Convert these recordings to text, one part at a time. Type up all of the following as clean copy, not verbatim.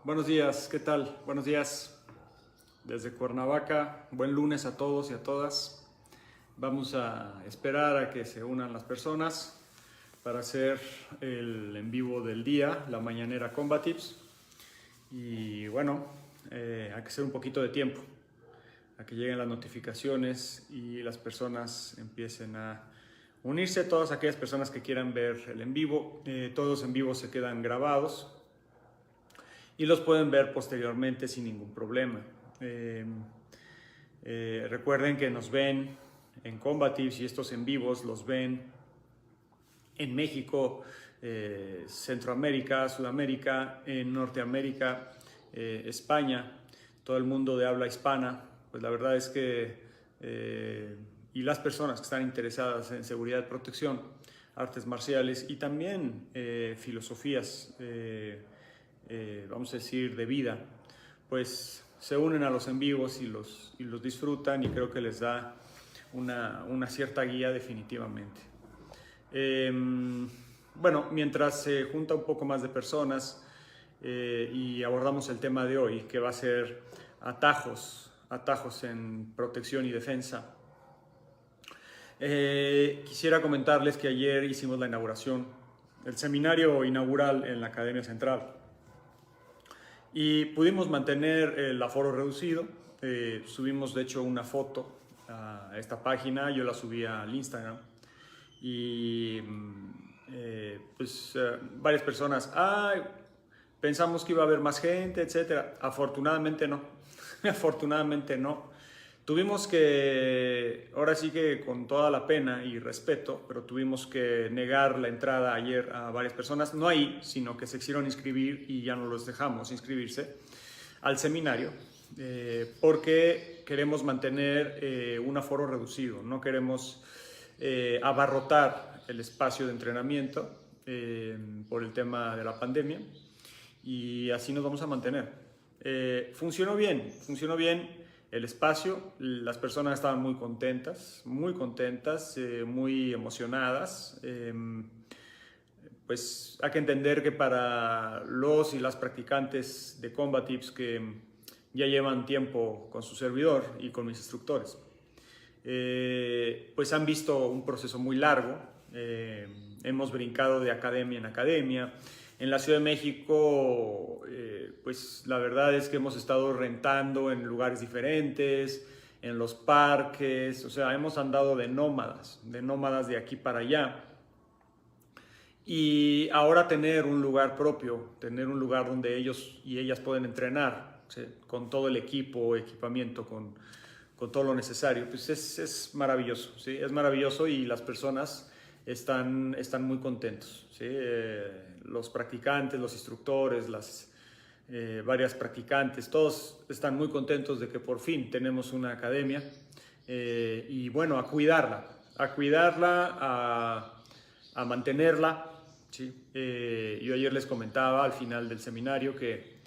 Buenos días, ¿qué tal? Buenos días desde Cuernavaca. Buen lunes a todos y a todas. Vamos a esperar a que se unan las personas para hacer el en vivo del día, la mañanera Combatives. Y bueno, hay que hacer un poquito de tiempo, a que lleguen las notificaciones y las personas empiecen a unirse. Todas aquellas personas que quieran ver el en vivo, todos los en vivos se quedan grabados y los pueden ver posteriormente sin ningún problema. Recuerden que nos ven en Combatives y estos en vivos los ven en México, Centroamérica, Sudamérica, en Norteamérica, España, todo el mundo de habla hispana. Pues la verdad es que y las personas que están interesadas en seguridad y protección, artes marciales y también filosofías, vamos a decir, de vida, pues se unen a los en vivos y los disfrutan, y creo que les da una cierta guía definitivamente. Bueno, mientras se junta un poco más de personas y abordamos el tema de hoy, que va a ser atajos en protección y defensa. Quisiera comentarles que ayer hicimos la inauguración, el seminario inaugural en la Academia Central, y pudimos mantener el aforo reducido. Subimos de hecho una foto a esta página, yo la subí al Instagram, y varias personas, pensamos que iba a haber más gente, etcétera. Afortunadamente no. Afortunadamente no. Tuvimos que, ahora sí que con toda la pena y respeto, pero tuvimos que negar la entrada ayer a varias personas, no ahí, sino que se quisieron inscribir y ya no los dejamos inscribirse al seminario, porque queremos mantener un aforo reducido, no queremos abarrotar el espacio de entrenamiento por el tema de la pandemia, y así nos vamos a mantener. Funcionó bien el espacio, las personas estaban muy contentas, muy emocionadas. Pues hay que entender que para los y las practicantes de Combatives que ya llevan tiempo con su servidor y con mis instructores, pues han visto un proceso muy largo. Hemos brincado de academia en academia. En la Ciudad de México, pues la verdad es que hemos estado rentando en lugares diferentes, en los parques, o sea, hemos andado de nómadas de aquí para allá. Y ahora tener un lugar propio, tener un lugar donde ellos y ellas pueden entrenar, ¿sí? Con todo el equipamiento, con todo lo necesario, pues es maravilloso, ¿sí? Es maravilloso, y las personas están muy contentos, ¿sí? Los practicantes, los instructores, las varias practicantes, todos están muy contentos de que por fin tenemos una academia, y bueno, a cuidarla, a mantenerla, ¿sí? Yo ayer les comentaba al final del seminario que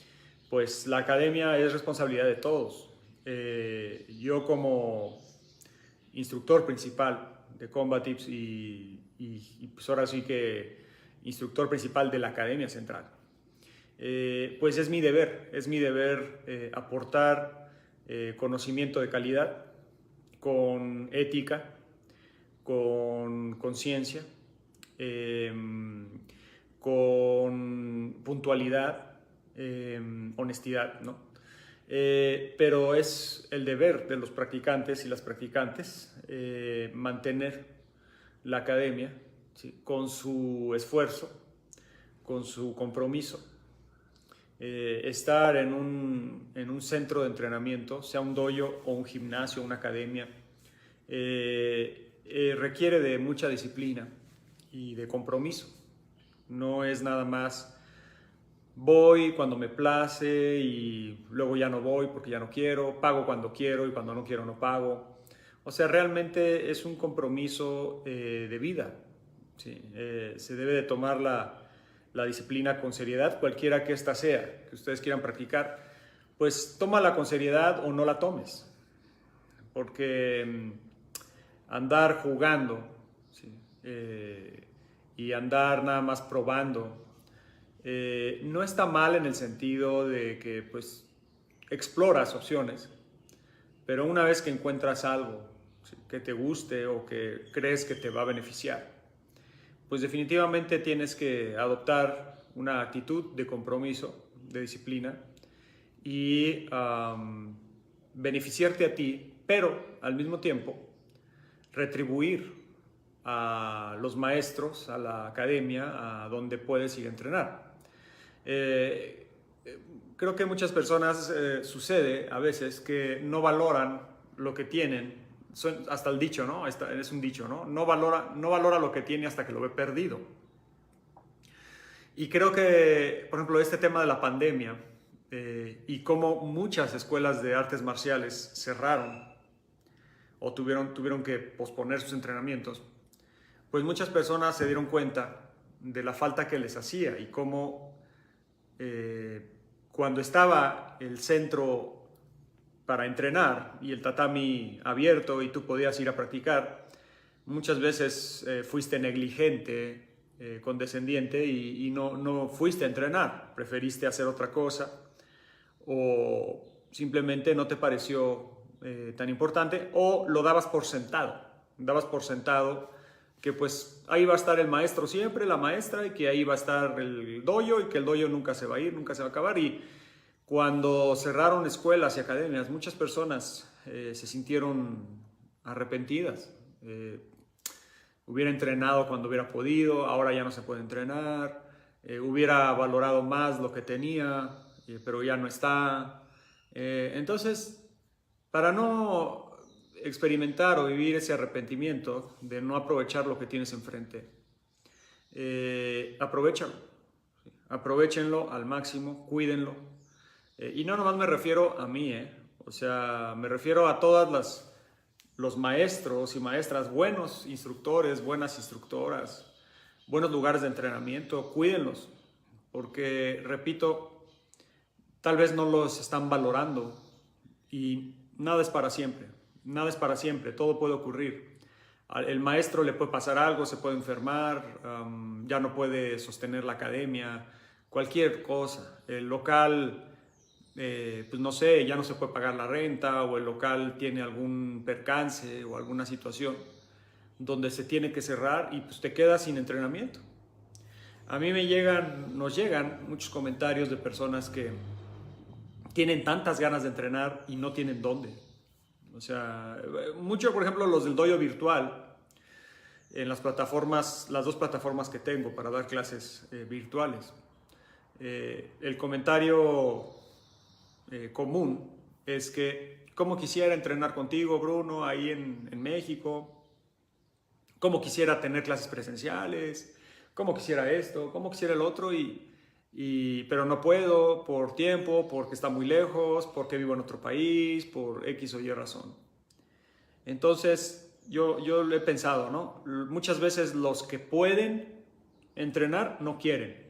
pues la academia es responsabilidad de todos. Yo como instructor principal de Combatives y pues ahora sí que instructor principal de la Academia Central, pues es mi deber aportar conocimiento de calidad, con ética, con conciencia, eh, con puntualidad, honestidad, ¿no? Pero es el deber de los practicantes y las practicantes mantener la academia, ¿sí? Con su esfuerzo, con su compromiso. Estar en un centro de entrenamiento, sea un dojo o un gimnasio, una academia, requiere de mucha disciplina y de compromiso. No es nada más voy cuando me place y luego ya no voy porque ya no quiero, pago cuando quiero y cuando no quiero no pago. O sea, realmente es un compromiso de vida, ¿sí? Se debe de tomar la disciplina con seriedad, cualquiera que ésta sea, que ustedes quieran practicar, pues tómala con seriedad o no la tomes, porque andar jugando, ¿sí? Y andar nada más probando, No está mal en el sentido de que pues exploras opciones, pero una vez que encuentras algo, ¿sí?, que te guste o que crees que te va a beneficiar, pues definitivamente tienes que adoptar una actitud de compromiso, de disciplina y beneficiarte a ti, pero al mismo tiempo retribuir a los maestros, a la academia, a donde puedes ir a entrenar. Creo que muchas personas sucede a veces que no valoran lo que tienen. Hasta el dicho, ¿no? Es un dicho, ¿no? No valora lo que tiene hasta que lo ve perdido. Y creo que, por ejemplo, este tema de la pandemia y cómo muchas escuelas de artes marciales cerraron o tuvieron que posponer sus entrenamientos, pues muchas personas se dieron cuenta de la falta que les hacía y cómo cuando estaba el centro para entrenar y el tatami abierto y tú podías ir a practicar, muchas veces fuiste negligente, condescendiente y no fuiste a entrenar, preferiste hacer otra cosa o simplemente no te pareció tan importante o lo dabas por sentado que pues ahí va a estar el maestro siempre, la maestra, y que ahí va a estar el dojo y que el dojo nunca se va a ir, nunca se va a acabar. Y cuando cerraron escuelas y academias, muchas personas se sintieron arrepentidas. Hubiera entrenado cuando hubiera podido, ahora ya no se puede entrenar, hubiera valorado más lo que tenía, pero ya no está. Entonces, para no experimentar o vivir ese arrepentimiento de no aprovechar lo que tienes enfrente, aprovechalo, ¿sí? Aprovechenlo al máximo, cuídenlo. Y no nomás me refiero a mí, o sea, me refiero a todas los maestros y maestras, buenos instructores, buenas instructoras, buenos lugares de entrenamiento, cuídenlos, porque, repito, tal vez no los están valorando y nada es para siempre, nada es para siempre, todo puede ocurrir. El maestro le puede pasar algo, se puede enfermar, ya no puede sostener la academia, cualquier cosa. El local, pues no sé, ya no se puede pagar la renta o el local tiene algún percance o alguna situación donde se tiene que cerrar y pues te quedas sin entrenamiento. A mí nos llegan muchos comentarios de personas que tienen tantas ganas de entrenar y no tienen dónde. O sea, mucho, por ejemplo, los del dojo virtual, en las dos plataformas que tengo para dar clases virtuales. El comentario común es que, ¿cómo quisiera entrenar contigo, Bruno, ahí en México? ¿Cómo quisiera tener clases presenciales? ¿Cómo quisiera esto? ¿Cómo quisiera el otro? Pero no puedo por tiempo, porque está muy lejos, porque vivo en otro país, por X o Y razón. Entonces, yo lo he pensado, ¿no? Muchas veces los que pueden entrenar no quieren.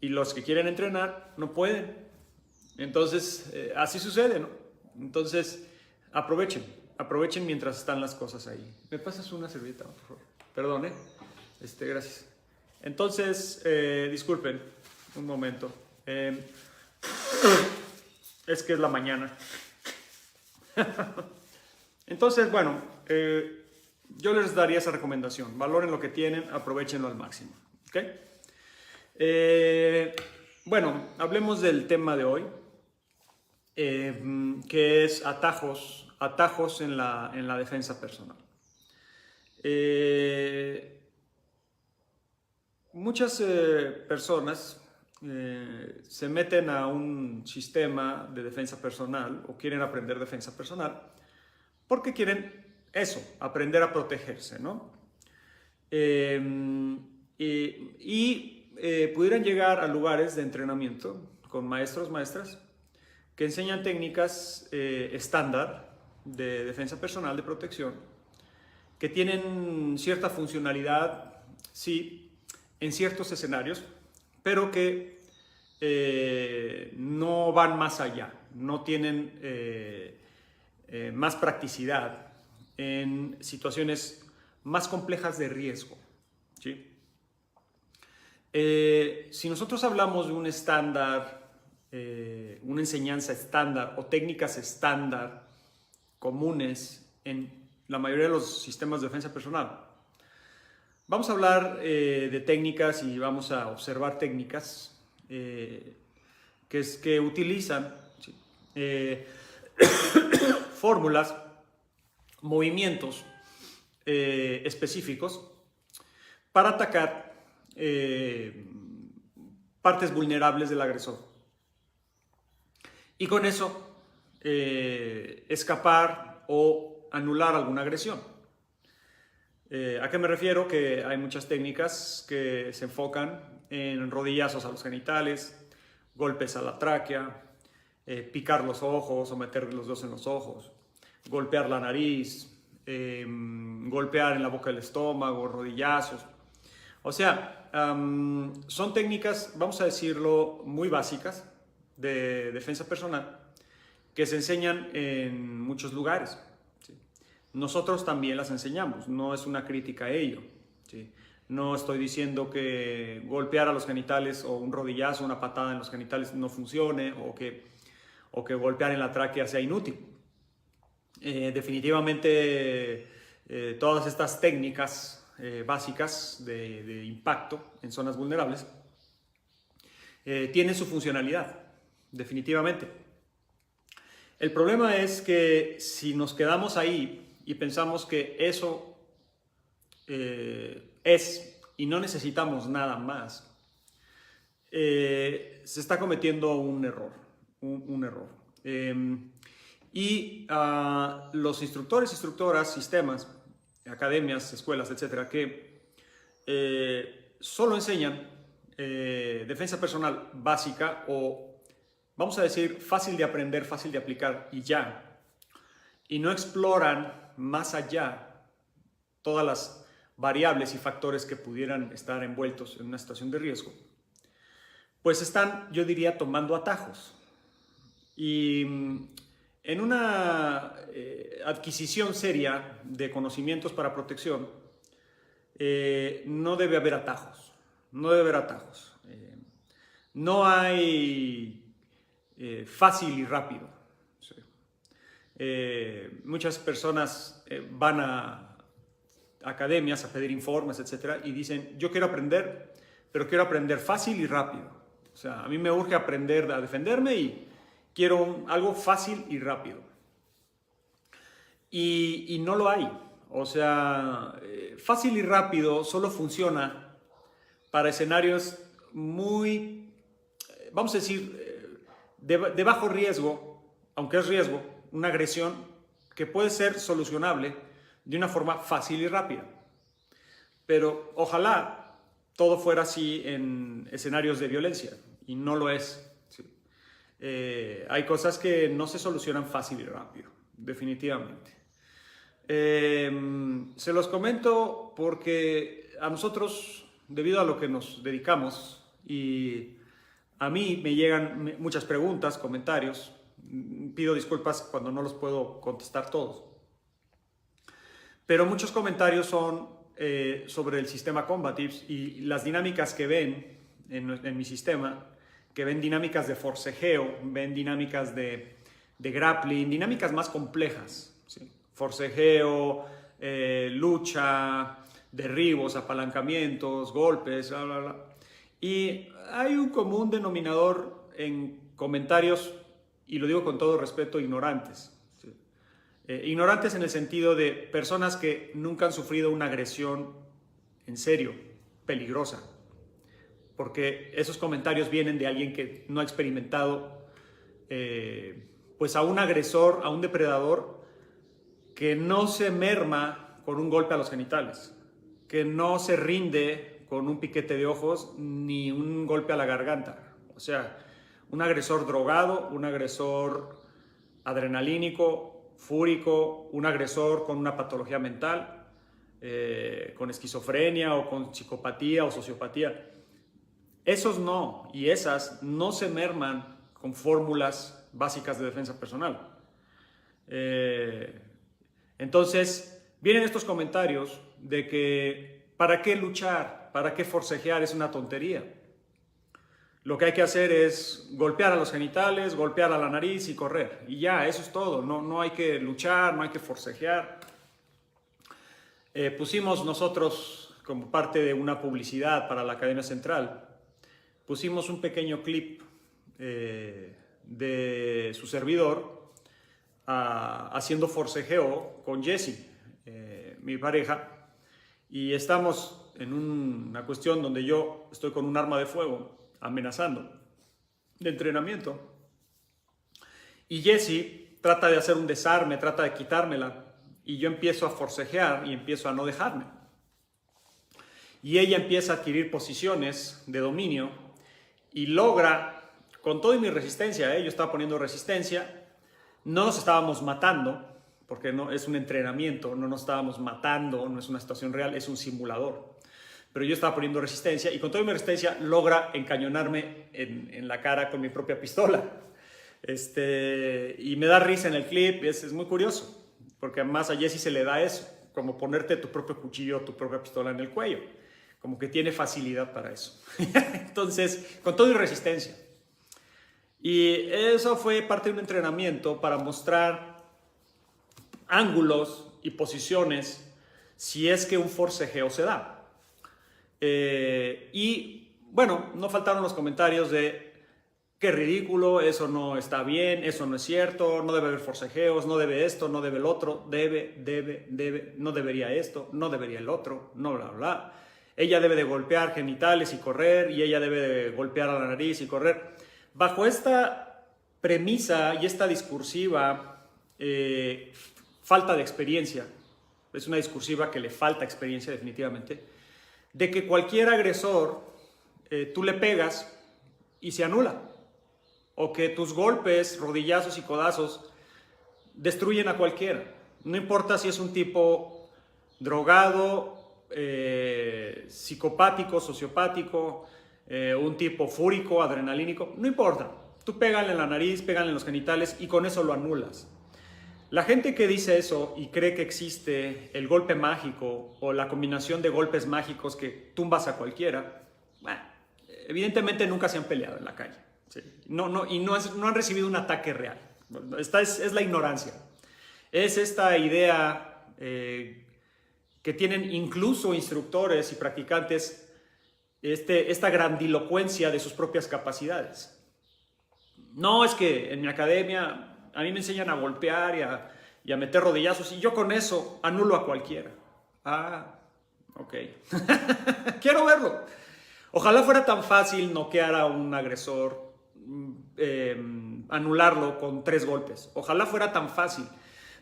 Y los que quieren entrenar no pueden. Entonces, así sucede, ¿no? Entonces, aprovechen mientras están las cosas ahí. ¿Me pasas una servilleta, por favor? Perdón, gracias. Entonces, disculpen un momento. Es que es la mañana. Entonces, bueno, yo les daría esa recomendación. Valoren lo que tienen, aprovechenlo al máximo. ¿Ok? Bueno, hablemos del tema de hoy, que es atajos en la defensa personal. Muchas personas se meten a un sistema de defensa personal o quieren aprender defensa personal porque quieren eso, aprender a protegerse, ¿no? Pudieran llegar a lugares de entrenamiento con maestros, maestras, que enseñan técnicas estándar de defensa personal, de protección, que tienen cierta funcionalidad, sí, en ciertos escenarios, pero que no van más allá, no tienen más practicidad en situaciones más complejas de riesgo, ¿sí? Si nosotros hablamos de un estándar, una enseñanza estándar o técnicas estándar comunes en la mayoría de los sistemas de defensa personal, vamos a hablar de técnicas y vamos a observar técnicas que utilizan fórmulas, movimientos específicos para atacar partes vulnerables del agresor. Y con eso escapar o anular alguna agresión. ¿A qué me refiero? Que hay muchas técnicas que se enfocan en rodillazos a los genitales, golpes a la tráquea, picar los ojos o meter los dedos en los ojos, golpear la nariz, golpear en la boca del estómago, rodillazos. O sea, son técnicas, vamos a decirlo, muy básicas de defensa personal que se enseñan en muchos lugares. ¿Sí? Nosotros también las enseñamos, no es una crítica a ello. ¿Sí? No estoy diciendo que golpear a los genitales o un rodillazo, una patada en los genitales no funcione o que golpear en la tráquea sea inútil. Definitivamente todas estas técnicas básicas de impacto en zonas vulnerables tienen su funcionalidad, definitivamente. El problema es que si nos quedamos ahí y pensamos que eso es y no necesitamos nada más, se está cometiendo un error. Los instructores, instructoras, sistemas, academias, escuelas, etcétera, que solo enseñan defensa personal básica o, vamos a decir, fácil de aprender, fácil de aplicar y ya, y no exploran más allá todas las variables y factores que pudieran estar envueltos en una situación de riesgo, pues están, yo diría, tomando atajos. Y en una adquisición seria de conocimientos para protección, no debe haber atajos. No debe haber atajos. No hay fácil y rápido. ¿Sí? Muchas personas van a academias a pedir informes, etcétera, y dicen, yo quiero aprender, pero quiero aprender fácil y rápido. O sea, a mí me urge aprender a defenderme y quiero algo fácil y rápido. Y no lo hay. O sea, fácil y rápido solo funciona para escenarios muy, vamos a decir, de bajo riesgo, aunque es riesgo, una agresión que puede ser solucionable de una forma fácil y rápida. Pero ojalá todo fuera así en escenarios de violencia, y no lo es. ¿Sí? Hay cosas que no se solucionan fácil y rápido, definitivamente. Se los comento porque a nosotros, debido a lo que nos dedicamos, y a mí me llegan muchas preguntas, comentarios, pido disculpas cuando no los puedo contestar todos, pero muchos comentarios son sobre el sistema Combatives y las dinámicas que ven en mi sistema, que ven dinámicas de forcejeo, ven dinámicas de grappling, dinámicas más complejas, ¿sí? Forcejeo, lucha, derribos, apalancamientos, golpes, bla, bla, bla. Y hay un común denominador en comentarios, y lo digo con todo respeto, ignorantes. ¿Sí? Ignorantes en el sentido de personas que nunca han sufrido una agresión en serio, peligrosa. Porque esos comentarios vienen de alguien que no ha experimentado pues a un agresor, a un depredador que no se merma con un golpe a los genitales, que no se rinde con un piquete de ojos ni un golpe a la garganta. O sea, un agresor drogado, un agresor adrenalínico, fúrico, un agresor con una patología mental, con esquizofrenia o con psicopatía o sociopatía. Esos no, y esas no se merman con fórmulas básicas de defensa personal. Entonces, vienen estos comentarios de que ¿para qué luchar? ¿Para qué forcejear? Es una tontería. Lo que hay que hacer es golpear a los genitales, golpear a la nariz y correr. Y ya, eso es todo. No hay que luchar, no hay que forcejear. Pusimos nosotros, como parte de una publicidad para la Academia Central, pusimos un pequeño clip de su servidor haciendo forcejeo con Jessie, mi pareja, y estamos en una cuestión donde yo estoy con un arma de fuego amenazando de entrenamiento, y Jessie trata de hacer un desarme, trata de quitármela, y yo empiezo a forcejear y empiezo a no dejarme. Y ella empieza a adquirir posiciones de dominio y logra, con toda mi resistencia, yo estaba poniendo resistencia, no nos estábamos matando, porque no es un entrenamiento, no nos estábamos matando, no es una situación real, es un simulador. Pero yo estaba poniendo resistencia y con toda mi resistencia logra encañonarme en la cara con mi propia pistola. Y me da risa en el clip, es muy curioso. Porque además a Jessie se le da eso, como ponerte tu propio cuchillo, tu propia pistola en el cuello. Como que tiene facilidad para eso. Entonces, con todo y resistencia. Y eso fue parte de un entrenamiento para mostrar ángulos y posiciones si es que un forcejeo se da. Y bueno, no faltaron los comentarios de qué ridículo, eso no está bien, eso no es cierto, no debe haber forcejeos, no debe esto, no debe el otro, debe, no debería esto, no debería el otro, no bla, bla, bla. Ella debe de golpear genitales y correr, y ella debe de golpear a la nariz y correr. Bajo esta premisa y esta discursiva, falta de experiencia, es una discursiva que le falta experiencia definitivamente, de que cualquier agresor, tú le pegas y se anula. O que tus golpes, rodillazos y codazos destruyen a cualquiera. No importa si es un tipo drogado, psicopático, sociopático, un tipo fúrico, adrenalínico, no importa. Tú pégale en la nariz, pégale en los genitales y con eso lo anulas. La gente que dice eso y cree que existe el golpe mágico o la combinación de golpes mágicos que tumbas a cualquiera, bueno, evidentemente nunca se han peleado en la calle. Sí. No han recibido un ataque real. Esta es la ignorancia. Es esta idea que tienen incluso instructores y practicantes, esta grandilocuencia de sus propias capacidades. No, es que en mi academia a mí me enseñan a golpear y a meter rodillazos y yo con eso anulo a cualquiera. Ah, ok. Quiero verlo. Ojalá fuera tan fácil noquear a un agresor, anularlo con 3 golpes. Ojalá fuera tan fácil.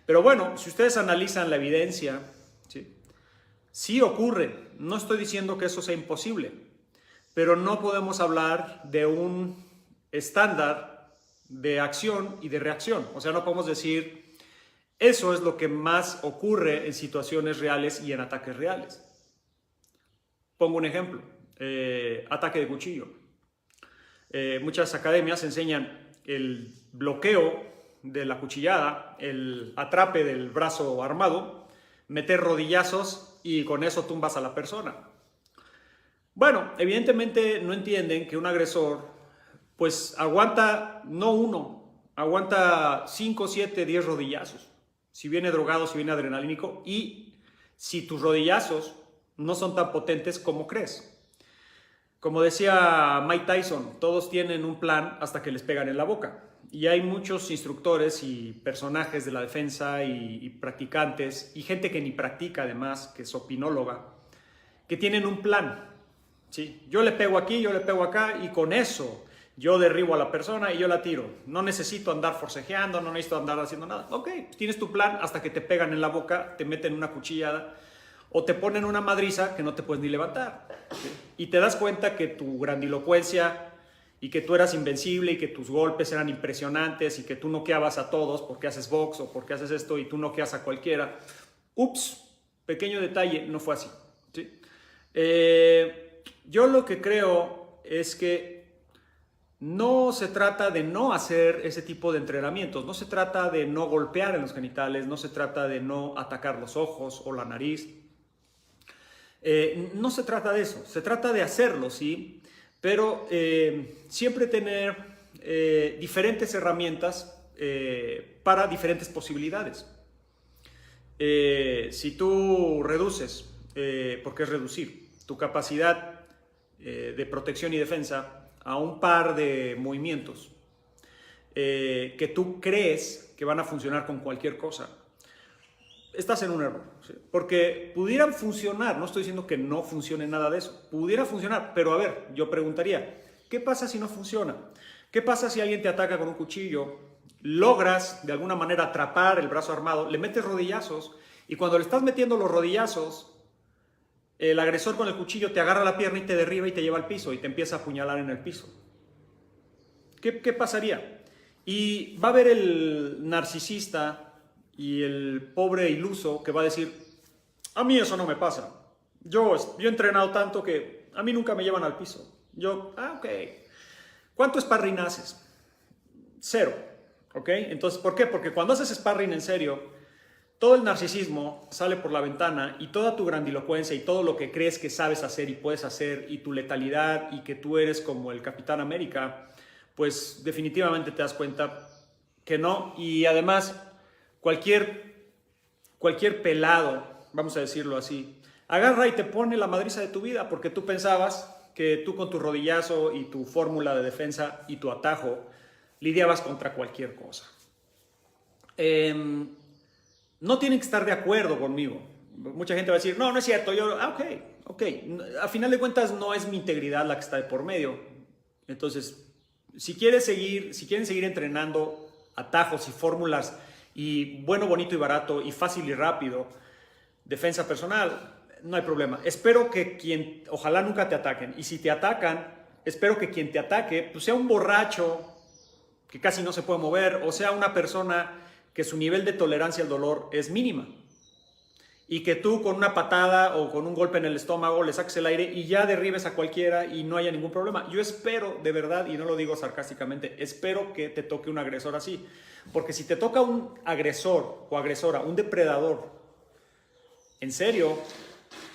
Pero bueno, si ustedes analizan la evidencia, sí ocurre. No estoy diciendo que eso sea imposible, pero no podemos hablar de un estándar de acción y de reacción. O sea, no podemos decir eso es lo que más ocurre en situaciones reales y en ataques reales. Pongo un ejemplo. Ataque de cuchillo. Muchas academias enseñan el bloqueo de la cuchillada, el atrape del brazo armado, meter rodillazos y con eso tumbas a la persona. Bueno, evidentemente no entienden que un agresor pues aguanta no uno, aguanta 5, 7, 10 rodillazos. Si viene drogado, si viene adrenalínico y si tus rodillazos no son tan potentes como crees. Como decía Mike Tyson, todos tienen un plan hasta que les pegan en la boca. Y hay muchos instructores y personajes de la defensa y practicantes y gente que ni practica además, que es opinóloga, que tienen un plan. ¿Sí? Yo le pego aquí, yo le pego acá y con eso yo derribo a la persona y yo la tiro. No necesito andar forcejeando, no necesito andar haciendo nada. Ok, tienes tu plan hasta que te pegan en la boca, te meten una cuchillada o te ponen una madriza que no te puedes ni levantar. ¿Sí? Y te das cuenta que tu grandilocuencia y que tú eras invencible y que tus golpes eran impresionantes y que tú noqueabas a todos porque haces box o porque haces esto y tú noqueas a cualquiera. Ups, pequeño detalle, no fue así. ¿Sí? Yo lo que creo es que no se trata de no hacer ese tipo de entrenamientos, no se trata de no golpear en los genitales, no se trata de no atacar los ojos o la nariz. No se trata de eso, se trata de hacerlo, sí, pero siempre tener diferentes herramientas para diferentes posibilidades. Si tú reduces, porque es reducir, tu capacidad de protección y defensa a un par de movimientos que tú crees que van a funcionar con cualquier cosa, estás en un error, ¿sí? Porque pudieran funcionar, no estoy diciendo que no funcione nada de eso, pudiera funcionar, pero a ver, yo preguntaría, ¿qué pasa si no funciona? ¿Qué pasa si alguien te ataca con un cuchillo, logras de alguna manera atrapar el brazo armado, le metes rodillazos y cuando le estás metiendo los rodillazos, el agresor con el cuchillo te agarra la pierna y te derriba y te lleva al piso y te empieza a apuñalar en el piso? ¿Qué pasaría? Y va a haber el narcisista y el pobre iluso que va a decir, a mí eso no me pasa. Yo he entrenado tanto que a mí nunca me llevan al piso. Ok. ¿Cuánto sparring haces? 0. ¿Ok? Entonces, ¿por qué? Porque cuando haces sparring en serio, todo el narcisismo sale por la ventana y toda tu grandilocuencia y todo lo que crees que sabes hacer y puedes hacer y tu letalidad y que tú eres como el Capitán América, pues definitivamente te das cuenta que no. Y además, cualquier pelado, vamos a decirlo así, agarra y te pone la madriza de tu vida porque tú pensabas que tú con tu rodillazo y tu fórmula de defensa y tu atajo lidiabas contra cualquier cosa. No tienen que estar de acuerdo conmigo. Mucha gente va a decir, no, no es cierto. Ok. A final de cuentas no es mi integridad la que está de por medio. Entonces, si quieren seguir entrenando atajos y fórmulas y bueno, bonito y barato y fácil y rápido, defensa personal, no hay problema. Espero que ojalá nunca te ataquen. Y si te atacan, espero que quien te ataque pues sea un borracho que casi no se puede mover o sea una persona que su nivel de tolerancia al dolor es mínima. Y que tú con una patada o con un golpe en el estómago le saques el aire y ya derribes a cualquiera y no haya ningún problema. Yo espero, de verdad, y no lo digo sarcásticamente, espero que te toque un agresor así. Porque si te toca un agresor o agresora, un depredador, en serio,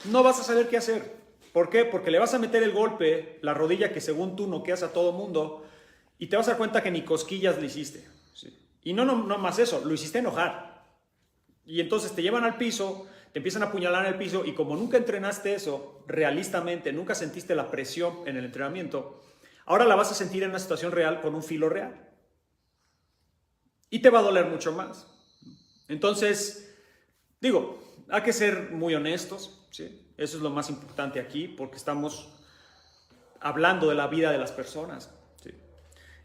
no vas a saber qué hacer. ¿Por qué? Porque le vas a meter el golpe, la rodilla que según tú noqueas a todo mundo y te vas a dar cuenta que ni cosquillas le hiciste. ¿Sí? Y no más eso, lo hiciste enojar. Y entonces te llevan al piso, te empiezan a apuñalar en el piso y como nunca entrenaste eso realistamente, nunca sentiste la presión en el entrenamiento, ahora la vas a sentir en una situación real con un filo real. Y te va a doler mucho más. Entonces, digo, hay que ser muy honestos, ¿sí? Eso es lo más importante aquí porque estamos hablando de la vida de las personas, ¿sí?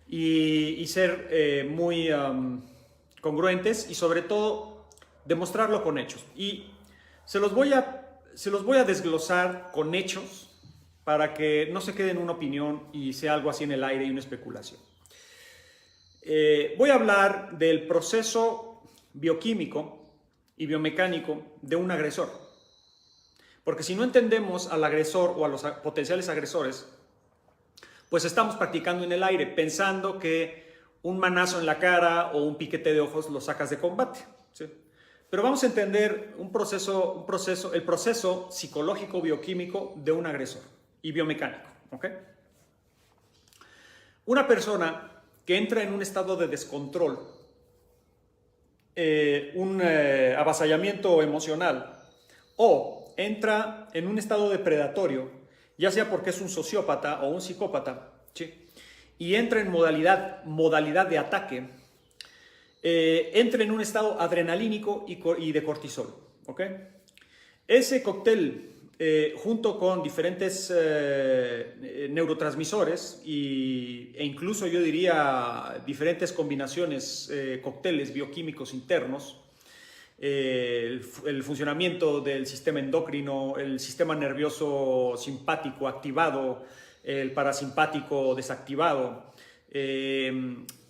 Y ser muy congruentes y sobre todo demostrarlo con hechos. Y se los voy a desglosar con hechos para que no se quede en una opinión y sea algo así en el aire y una especulación. Voy a hablar del proceso bioquímico y biomecánico de un agresor. Porque si no entendemos al agresor o a los potenciales agresores, pues estamos practicando en el aire, pensando que un manazo en la cara o un piquete de ojos lo sacas de combate, ¿sí? Pero vamos a entender el proceso psicológico bioquímico de un agresor y biomecánico, ¿ok? Una persona que entra en un estado de descontrol, un avasallamiento emocional, o entra en un estado depredatorio, ya sea porque es un sociópata o un psicópata, ¿sí? Y entra en modalidad de ataque, entra en un estado adrenalínico y de cortisol, ¿ok? Ese cóctel, junto con diferentes neurotransmisores e incluso yo diría diferentes combinaciones, cócteles bioquímicos internos, el funcionamiento del sistema endocrino, el sistema nervioso simpático activado, el parasimpático desactivado,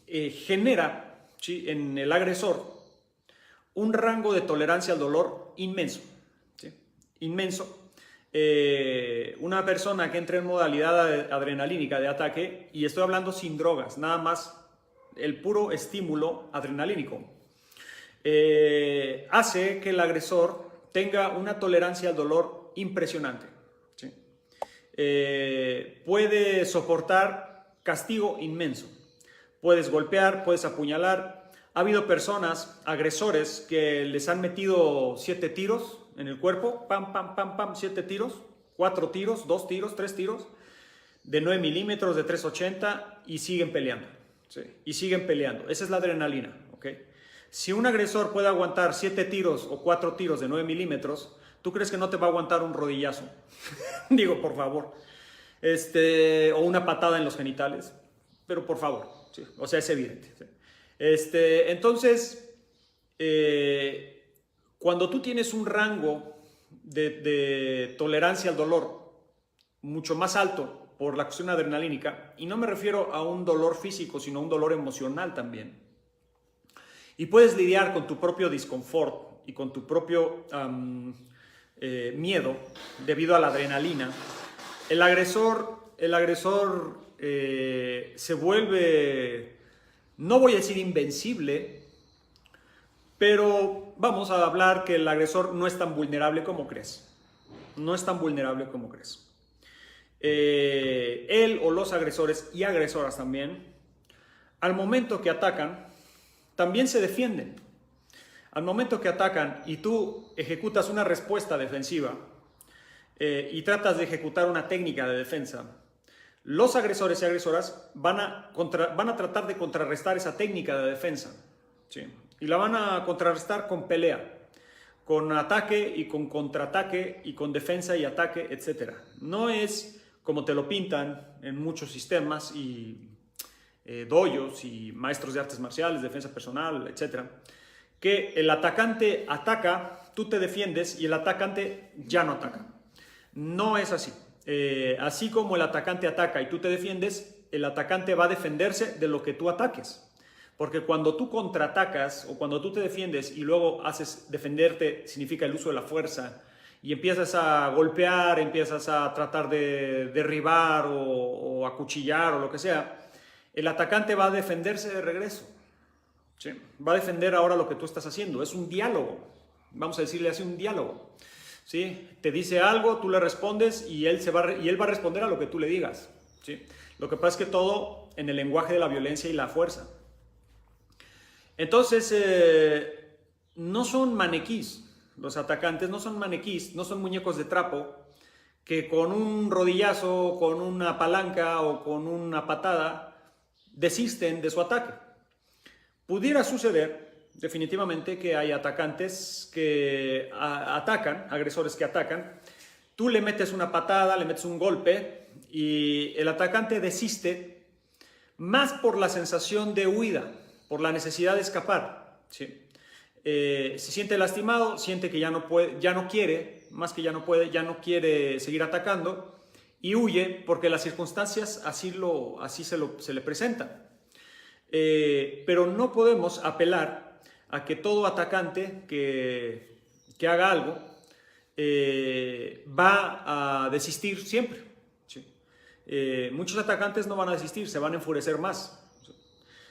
genera, ¿sí?, en el agresor un rango de tolerancia al dolor inmenso, ¿sí? Inmenso. Una persona que entra en modalidad adrenalínica de ataque, y estoy hablando sin drogas, nada más el puro estímulo adrenalínico, hace que el agresor tenga una tolerancia al dolor impresionante. ¿Sí? Puede soportar castigo inmenso. Puedes golpear, puedes apuñalar. Ha habido personas, agresores, que les han metido 7 tiros en el cuerpo, pam, pam, pam, pam, 7 tiros, 4 tiros, 2 tiros, 3 tiros, de 9 milímetros, de 380, y siguen peleando. ¿Sí? Y siguen peleando. Esa es la adrenalina. ¿Okay? Si un agresor puede aguantar 7 tiros o 4 tiros de 9 milímetros, ¿tú crees que no te va a aguantar un rodillazo? Digo, por favor. O una patada en los genitales. Pero por favor. ¿Sí? O sea, es evidente. ¿Sí? Entonces, cuando tú tienes un rango de tolerancia al dolor mucho más alto por la cuestión adrenalínica, y no me refiero a un dolor físico, sino a un dolor emocional también, y puedes lidiar con tu propio disconfort y con tu propio miedo debido a la adrenalina, el agresor se vuelve, no voy a decir invencible, pero vamos a hablar que el agresor no es tan vulnerable como crees. No es tan vulnerable como crees. Él o los agresores y agresoras también, al momento que atacan, también se defienden. Al momento que atacan y tú ejecutas una respuesta defensiva y tratas de ejecutar una técnica de defensa, los agresores y agresoras van a tratar de contrarrestar esa técnica de defensa. ¿Sí? Y la van a contrarrestar con pelea, con ataque y con contraataque y con defensa y ataque, etc. No es como te lo pintan en muchos sistemas y dojos y maestros de artes marciales, defensa personal, etc. Que el atacante ataca, tú te defiendes y el atacante ya no ataca. No es así. Así como el atacante ataca y tú te defiendes, el atacante va a defenderse de lo que tú ataques. Porque cuando tú contraatacas o cuando tú te defiendes y luego haces defenderte, significa el uso de la fuerza, y empiezas a golpear, empiezas a tratar de derribar o acuchillar o lo que sea, el atacante va a defenderse de regreso. ¿Sí? Va a defender ahora lo que tú estás haciendo. Es un diálogo. Vamos a decirle así, un diálogo. ¿Sí? Te dice algo, tú le respondes y él va a responder a lo que tú le digas. ¿Sí? Lo que pasa es que todo en el lenguaje de la violencia y la fuerza. Entonces, no son maniquís. Los atacantes no son maniquís, no son muñecos de trapo que con un rodillazo, con una palanca o con una patada desisten de su ataque. Pudiera suceder definitivamente que hay atacantes que atacan, agresores que atacan, tú le metes una patada, le metes un golpe y el atacante desiste más por la sensación de huida, por la necesidad de escapar. ¿Sí? Se siente lastimado, siente que ya no puede, ya no quiere, más que ya no puede, ya no quiere seguir atacando y huye porque las circunstancias así se le presentan. Pero no podemos apelar a que todo atacante que haga algo va a desistir siempre. ¿Sí? Muchos atacantes no van a desistir, se van a enfurecer más.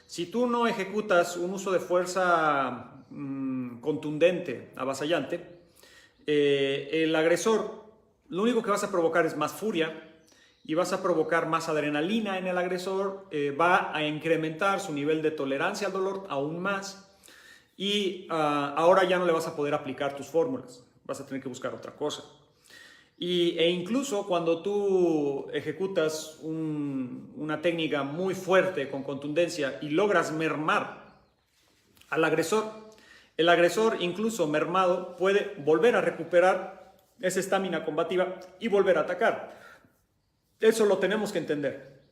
Si tú no ejecutas un uso de fuerza contundente, avasallante, el agresor, lo único que vas a provocar es más furia y vas a provocar más adrenalina en el agresor, va a incrementar su nivel de tolerancia al dolor aún más y ahora ya no le vas a poder aplicar tus fórmulas, vas a tener que buscar otra cosa. E incluso cuando tú ejecutas una técnica muy fuerte con contundencia y logras mermar al agresor, el agresor incluso mermado puede volver a recuperar esa estamina combativa y volver a atacar. Eso lo tenemos que entender.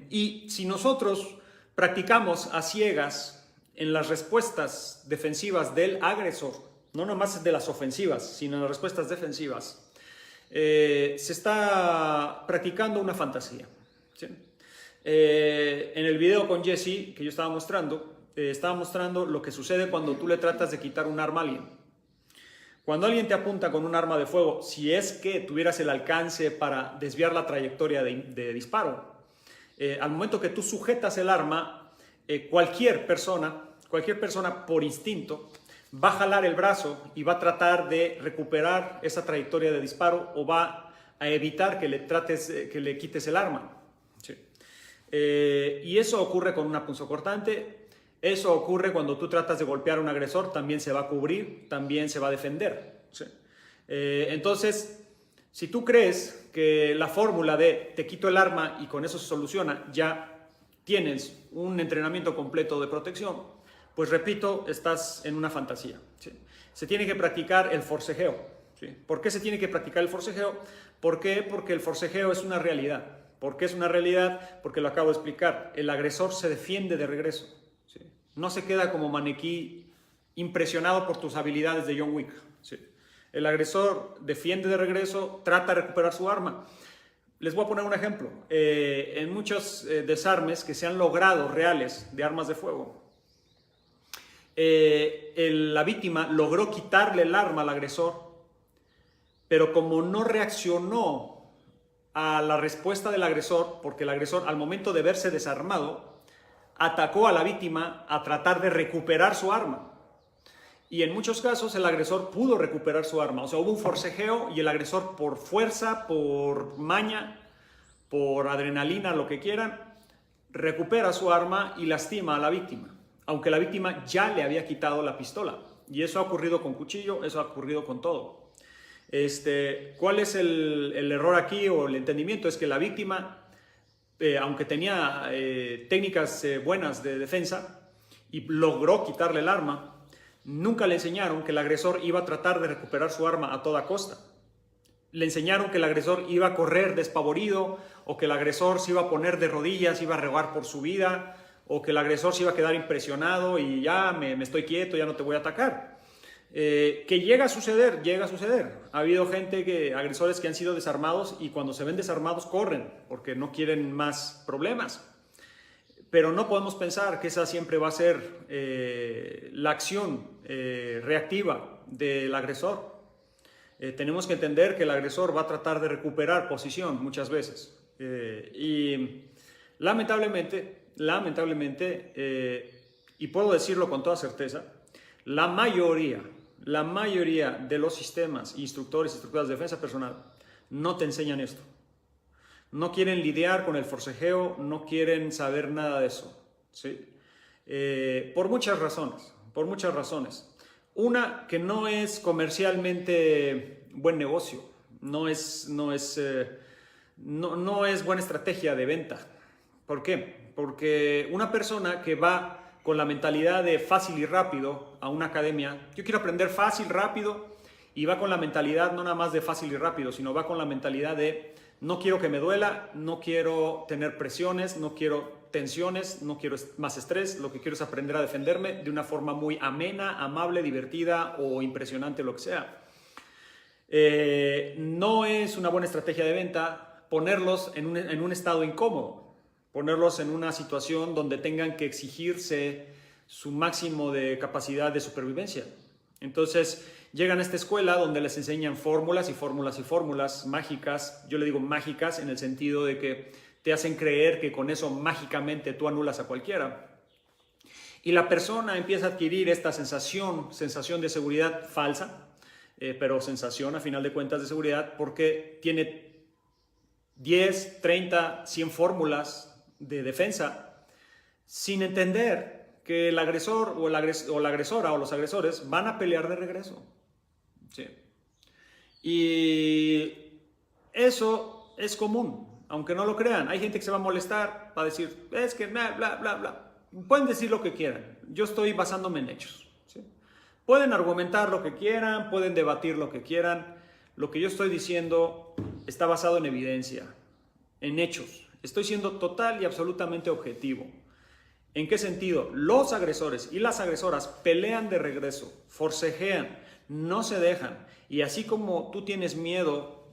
Y si nosotros practicamos a ciegas en las respuestas defensivas del agresor, no nomás de las ofensivas, sino en las respuestas defensivas, se está practicando una fantasía. ¿Sí? En el video con Jesse que yo estaba mostrando lo que sucede cuando tú le tratas de quitar un arma a alguien. Cuando alguien te apunta con un arma de fuego, si es que tuvieras el alcance para desviar la trayectoria de disparo, al momento que tú sujetas el arma, cualquier persona por instinto va a jalar el brazo y va a tratar de recuperar esa trayectoria de disparo o va a evitar que le quites el arma. Sí. Y eso ocurre con una punzocortante, eso ocurre cuando tú tratas de golpear a un agresor, también se va a cubrir, también se va a defender. ¿Sí? Entonces, si tú crees que la fórmula de te quito el arma y con eso se soluciona, ya tienes un entrenamiento completo de protección, pues repito, estás en una fantasía. ¿Sí? Se tiene que practicar el forcejeo. ¿Sí? ¿Por qué se tiene que practicar el forcejeo? ¿Por qué? Porque el forcejeo es una realidad. ¿Por qué es una realidad? Porque lo acabo de explicar. El agresor se defiende de regreso. ¿Sí? No se queda como maniquí impresionado por tus habilidades de John Wick. ¿Sí? El agresor defiende de regreso, trata de recuperar su arma. Les voy a poner un ejemplo. En muchos desarmes que se han logrado reales de armas de fuego, la víctima logró quitarle el arma al agresor, pero como no reaccionó a la respuesta del agresor, porque el agresor al momento de verse desarmado, atacó a la víctima a tratar de recuperar su arma. Y en muchos casos el agresor pudo recuperar su arma. O sea, hubo un forcejeo y el agresor por fuerza, por maña, por adrenalina, lo que quieran, recupera su arma y lastima a la víctima, aunque la víctima ya le había quitado la pistola. Y eso ha ocurrido con cuchillo, eso ha ocurrido con todo. ¿Cuál es el error aquí o el entendimiento? Es que la víctima, aunque tenía técnicas buenas de defensa y logró quitarle el arma, nunca le enseñaron que el agresor iba a tratar de recuperar su arma a toda costa. Le enseñaron que el agresor iba a correr despavorido, o que el agresor se iba a poner de rodillas, iba a rogar por su vida, o que el agresor se iba a quedar impresionado y ya me estoy quieto, ya no te voy a atacar. Que llega a suceder, llega a suceder. Ha habido agresores que han sido desarmados y cuando se ven desarmados corren porque no quieren más problemas. Pero no podemos pensar que esa siempre va a ser la acción reactiva del agresor. Tenemos que entender que el agresor va a tratar de recuperar posición muchas veces. Y lamentablemente, y puedo decirlo con toda certeza, la mayoría de los sistemas, instructores y instructoras de defensa personal no te enseñan esto. No quieren lidiar con el forcejeo, no quieren saber nada de eso. ¿Sí? Por muchas razones. Una, que no es comercialmente buen negocio, no es buena estrategia de venta. ¿Por qué? Porque una persona que va con la mentalidad de fácil y rápido a una academia, yo quiero aprender fácil, rápido, y va con la mentalidad no nada más de fácil y rápido, sino va con la mentalidad de no quiero que me duela, no quiero tener presiones, no quiero tensiones, no quiero más estrés, lo que quiero es aprender a defenderme de una forma muy amena, amable, divertida o impresionante, lo que sea. No es una buena estrategia de venta ponerlos en un estado incómodo, ponerlos en una situación donde tengan que exigirse su máximo de capacidad de supervivencia. Entonces llegan a esta escuela donde les enseñan fórmulas y fórmulas y fórmulas mágicas. Yo le digo mágicas en el sentido de que te hacen creer que con eso mágicamente tú anulas a cualquiera. Y la persona empieza a adquirir esta sensación de seguridad falsa, pero sensación a final de cuentas de seguridad, porque tiene 10, 30, 100 fórmulas de defensa sin entender que el agresor o la agresora o los agresores van a pelear de regreso. Sí. Y eso es común, aunque no lo crean. Hay gente que se va a molestar, va a decir, es que bla, bla, bla, bla. Pueden decir lo que quieran, yo estoy basándome en hechos. ¿Sí? Pueden argumentar lo que quieran, pueden debatir lo que quieran. Lo que yo estoy diciendo está basado en evidencia, en hechos. Estoy siendo total y absolutamente objetivo. ¿En qué sentido? Los agresores y las agresoras pelean de regreso, forcejean, no se dejan. Y así como tú tienes miedo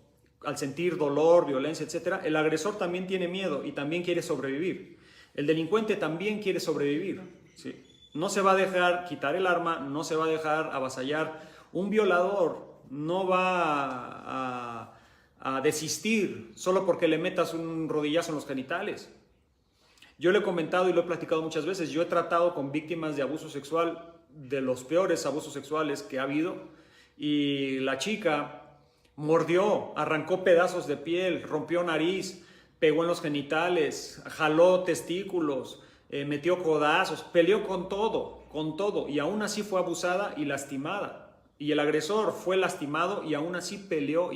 al sentir dolor, violencia, etc., el agresor también tiene miedo y también quiere sobrevivir. El delincuente también quiere sobrevivir. ¿Sí? No se va a dejar quitar el arma, no se va a dejar avasallar. Un violador no va a desistir solo porque le metas un rodillazo en los genitales. Yo le he comentado y lo he platicado muchas veces, yo he tratado con víctimas de abuso sexual de los peores abusos sexuales que ha habido. Y la chica mordió, arrancó pedazos de piel, rompió nariz, pegó en los genitales, jaló testículos, metió codazos, peleó con todo, y aún así fue abusada y lastimada. Y el agresor fue lastimado y aún así peleó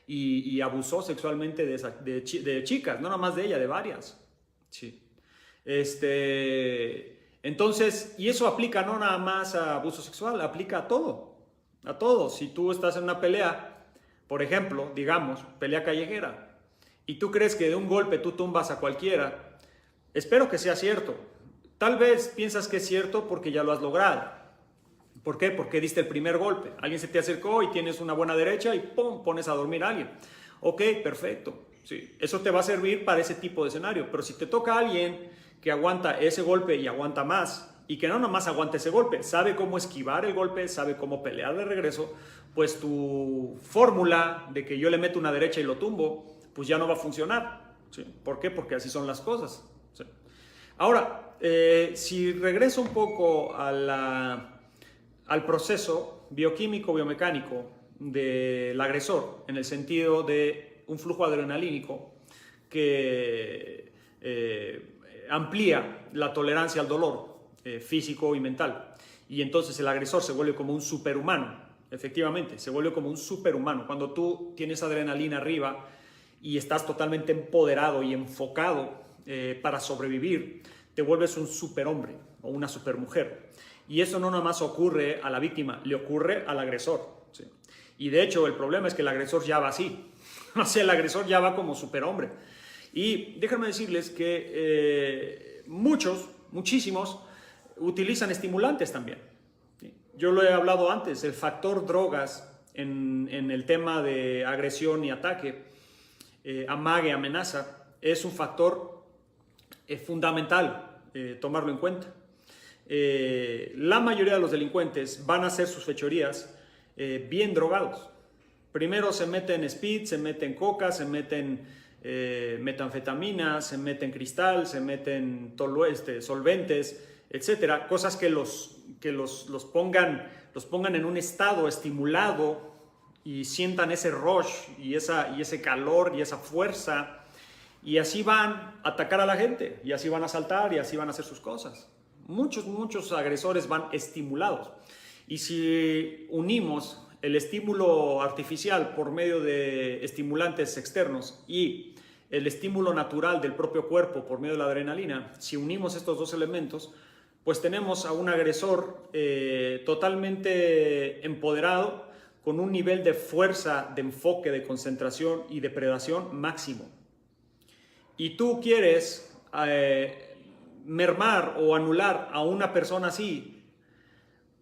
y abusó sexualmente de chicas, no nada más de ella, de varias. Sí. Entonces, y eso aplica no nada más a abuso sexual, aplica a todo, a todo. Si tú estás en una pelea, por ejemplo, digamos, pelea callejera, y tú crees que de un golpe tú tumbas a cualquiera, espero que sea cierto. Tal vez piensas que es cierto porque ya lo has logrado. ¿Por qué? Porque diste el primer golpe. Alguien se te acercó y tienes una buena derecha y ¡pum! Pones a dormir a alguien. Ok, perfecto. Sí, eso te va a servir para ese tipo de escenario. Pero si te toca a alguien que aguanta ese golpe y aguanta más, y que no nomás aguanta ese golpe, sabe cómo esquivar el golpe, sabe cómo pelear de regreso, pues tu fórmula de que yo le meto una derecha y lo tumbo, pues ya no va a funcionar. ¿Sí? ¿Por qué? Porque así son las cosas. ¿Sí? Ahora, si regreso un poco al proceso bioquímico, biomecánico del agresor, en el sentido de un flujo adrenalínico que amplía la tolerancia al dolor físico y mental. Y entonces el agresor se vuelve como un superhumano, efectivamente, se vuelve como un superhumano. Cuando tú tienes adrenalina arriba y estás totalmente empoderado y enfocado para sobrevivir, te vuelves un superhombre o una supermujer. Y eso no nada más ocurre a la víctima, le ocurre al agresor. ¿Sí? Y de hecho el problema es que el agresor ya va así. O sea, el agresor ya va como superhombre. Y déjenme decirles que muchísimos, utilizan estimulantes también. ¿Sí? Yo lo he hablado antes, el factor drogas en el tema de agresión y ataque, amague, amenaza, es un factor fundamental tomarlo en cuenta. La mayoría de los delincuentes van a hacer sus fechorías bien drogados. Primero se meten speed, se meten coca, se meten metanfetamina, se meten cristal, se meten solventes, etcétera, cosas que los pongan en un estado estimulado y sientan ese rush y ese calor y esa fuerza, y así van a atacar a la gente, y así van a asaltar, y así van a hacer sus cosas. Muchos agresores van estimulados. Y si unimos el estímulo artificial por medio de estimulantes externos y el estímulo natural del propio cuerpo por medio de la adrenalina, si unimos estos dos elementos, pues tenemos a un agresor totalmente empoderado, con un nivel de fuerza, de enfoque, de concentración y de predación máximo. Y tú quieres mermar o anular a una persona así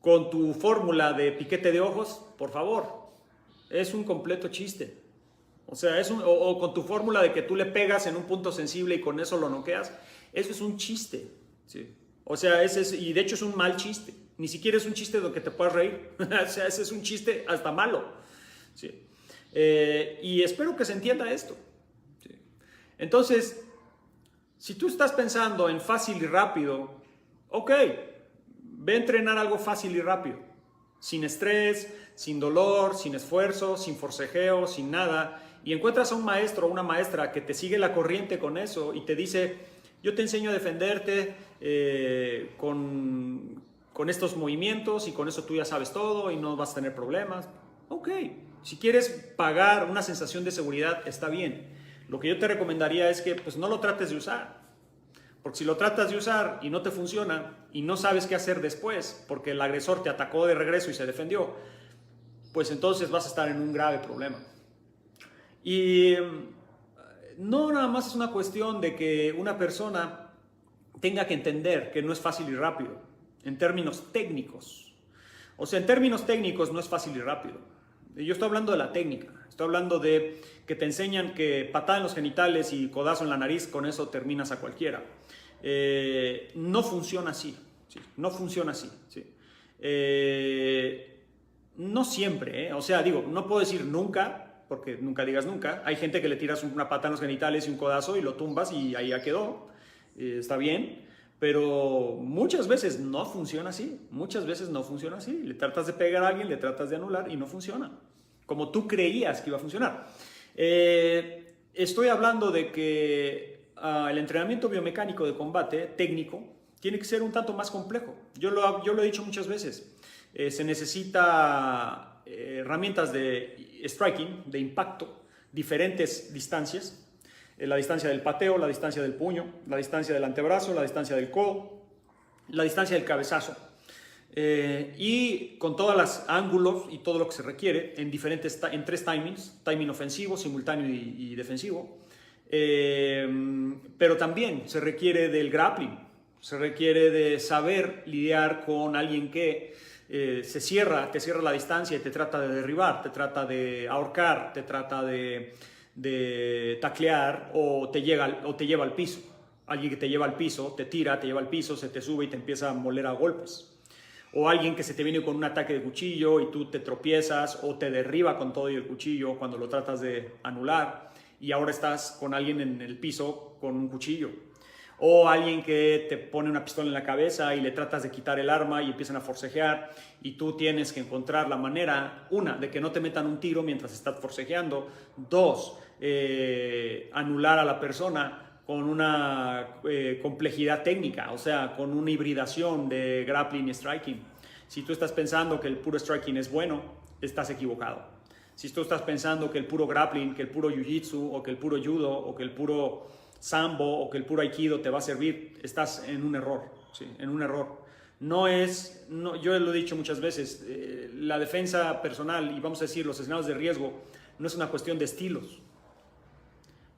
con tu fórmula de piquete de ojos, por favor, es un completo chiste. O sea, o con tu fórmula de que tú le pegas en un punto sensible y con eso lo noqueas, eso es un chiste. ¿Sí? O sea, y de hecho es un mal chiste. Ni siquiera es un chiste de lo que te puedas reír. O sea, ese es un chiste hasta malo. ¿Sí? Y espero que se entienda esto. ¿Sí? Entonces, si tú estás pensando en fácil y rápido, ok, ve a entrenar algo fácil y rápido. Sin estrés, sin dolor, sin esfuerzo, sin forcejeo, sin nada. Y encuentras a un maestro o una maestra que te sigue la corriente con eso y te dice, yo te enseño a defenderte con estos movimientos y con eso tú ya sabes todo y no vas a tener problemas. Ok, si quieres pagar una sensación de seguridad, está bien. Lo que yo te recomendaría es que pues, no lo trates de usar. Porque si lo tratas de usar y no te funciona y no sabes qué hacer después porque el agresor te atacó de regreso y se defendió, pues entonces vas a estar en un grave problema. Y no nada más es una cuestión de que una persona tenga que entender que no es fácil y rápido, en términos técnicos. O sea, en términos técnicos no es fácil y rápido. Yo estoy hablando de la técnica. Estoy hablando de que te enseñan que patada en los genitales y codazo en la nariz, con eso terminas a cualquiera. No funciona así. ¿Sí? No funciona así. ¿Sí? No siempre. O sea, digo, no puedo decir nunca, porque nunca digas nunca. Hay gente que le tiras una patada en los genitales y un codazo y lo tumbas y ahí ya quedó. Está bien. pero muchas veces no funciona así. Muchas veces no funciona así. Le tratas de pegar a alguien, le tratas de anular y no funciona como tú creías que iba a funcionar. Estoy hablando de que el entrenamiento biomecánico de combate técnico tiene que ser un tanto más complejo. Yo lo he dicho muchas veces. Se necesita herramientas de striking, de impacto, diferentes distancias. La distancia del pateo, la distancia del puño, la distancia del antebrazo, la distancia del codo, la distancia del cabezazo. Y con todos los ángulos y todo lo que se requiere en tres timings, timing ofensivo, simultáneo y defensivo. Pero también se requiere del grappling, se requiere de saber lidiar con alguien que te cierra la distancia y te trata de derribar, te trata de ahorcar, te trata de taclear o te lleva al piso. Alguien que te lleva al piso, te tira, te lleva al piso, se te sube y te empieza a moler a golpes. O alguien que se te viene con un ataque de cuchillo y tú te tropiezas o te derriba con todo y el cuchillo cuando lo tratas de anular y ahora estás con alguien en el piso con un cuchillo. O alguien que te pone una pistola en la cabeza y le tratas de quitar el arma y empiezan a forcejear y tú tienes que encontrar la manera, una, de que no te metan un tiro mientras estás forcejeando, dos, anular a la persona con una complejidad técnica, o sea, con una hibridación de grappling y striking. Si tú estás pensando que el puro striking es bueno, estás equivocado. Si tú estás pensando que el puro grappling, que el puro jiu-jitsu, o que el puro judo, o que el puro sambo, o que el puro aikido te va a servir, estás en un error, ¿sí? En un error. Yo lo he dicho muchas veces, la defensa personal, y vamos a decir los escenarios de riesgo, no es una cuestión de estilos.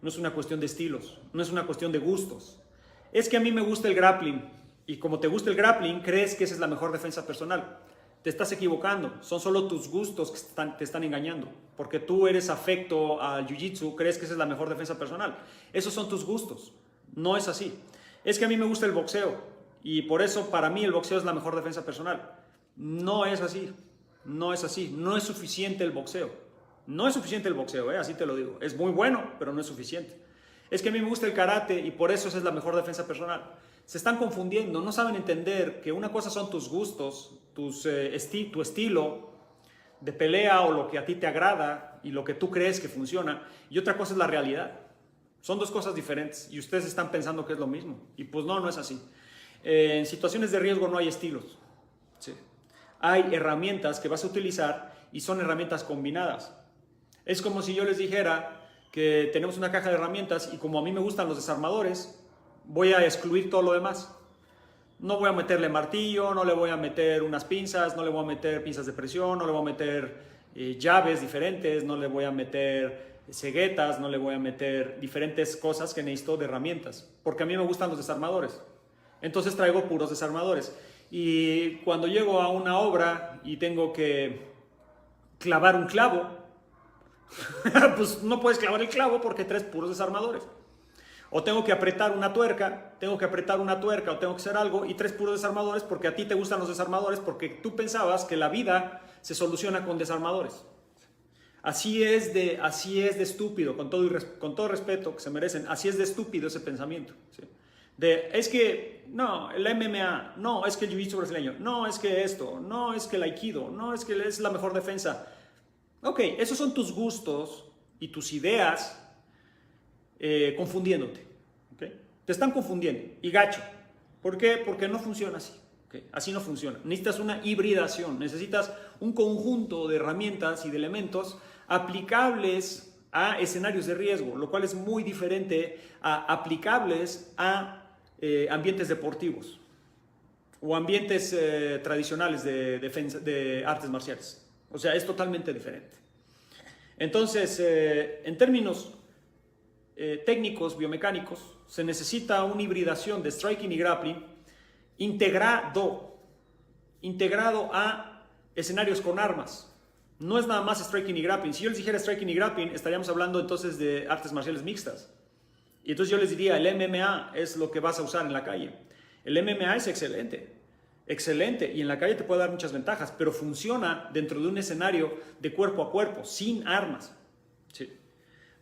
No es una cuestión de estilos, no es una cuestión de gustos. Es que a mí me gusta el grappling y como te gusta el grappling, crees que esa es la mejor defensa personal. Te estás equivocando, son solo tus gustos que te están engañando. Porque tú eres afecto al jiu-jitsu, crees que esa es la mejor defensa personal. Esos son tus gustos, no es así. Es que a mí me gusta el boxeo y por eso para mí el boxeo es la mejor defensa personal. No es así, no es así, no es suficiente el boxeo. No es suficiente el boxeo, así te lo digo. Es muy bueno, pero no es suficiente. Es que a mí me gusta el karate y por eso esa es la mejor defensa personal. Se están confundiendo, no saben entender que una cosa son tus gustos, tu estilo de pelea o lo que a ti te agrada y lo que tú crees que funciona, y otra cosa es la realidad. Son dos cosas diferentes y ustedes están pensando que es lo mismo. Y pues no es así. En situaciones de riesgo no hay estilos. Sí. Hay herramientas que vas a utilizar y son herramientas combinadas. Es como si yo les dijera que tenemos una caja de herramientas y como a mí me gustan los desarmadores, voy a excluir todo lo demás. No voy a meterle martillo, no le voy a meter unas pinzas, no le voy a meter pinzas de presión, no le voy a meter llaves diferentes, no le voy a meter ceguetas, no le voy a meter diferentes cosas que necesito de herramientas, porque a mí me gustan los desarmadores. Entonces traigo puros desarmadores. Y cuando llego a una obra y tengo que clavar un clavo, pues no puedes clavar el clavo porque traes puros desarmadores. O tengo que apretar una tuerca, o tengo que hacer algo y traes puros desarmadores porque a ti te gustan los desarmadores porque tú pensabas que la vida se soluciona con desarmadores. Así es de estúpido, con todo respeto que se merecen, así es de estúpido ese pensamiento, ¿sí? Es que, no, el MMA, no, es que el jiu-jitsu brasileño, no, es que esto, no, es que el aikido, no, es que es la mejor defensa. Ok, esos son tus gustos y tus ideas confundiéndote. ¿Okay? Te están confundiendo y gacho. ¿Por qué? Porque no funciona así. ¿Okay? Así no funciona. Necesitas una hibridación, necesitas un conjunto de herramientas y de elementos aplicables a escenarios de riesgo, lo cual es muy diferente a aplicables a ambientes deportivos o ambientes tradicionales de artes marciales. O sea, es totalmente diferente. Entonces, en términos técnicos, biomecánicos, se necesita una hibridación de striking y grappling integrado a escenarios con armas. No es nada más striking y grappling. Si yo les dijera striking y grappling, estaríamos hablando entonces de artes marciales mixtas. Y entonces yo les diría, el MMA es lo que vas a usar en la calle. El MMA es excelente. Excelente, y en la calle te puede dar muchas ventajas, pero funciona dentro de un escenario de cuerpo a cuerpo, sin armas. Sí.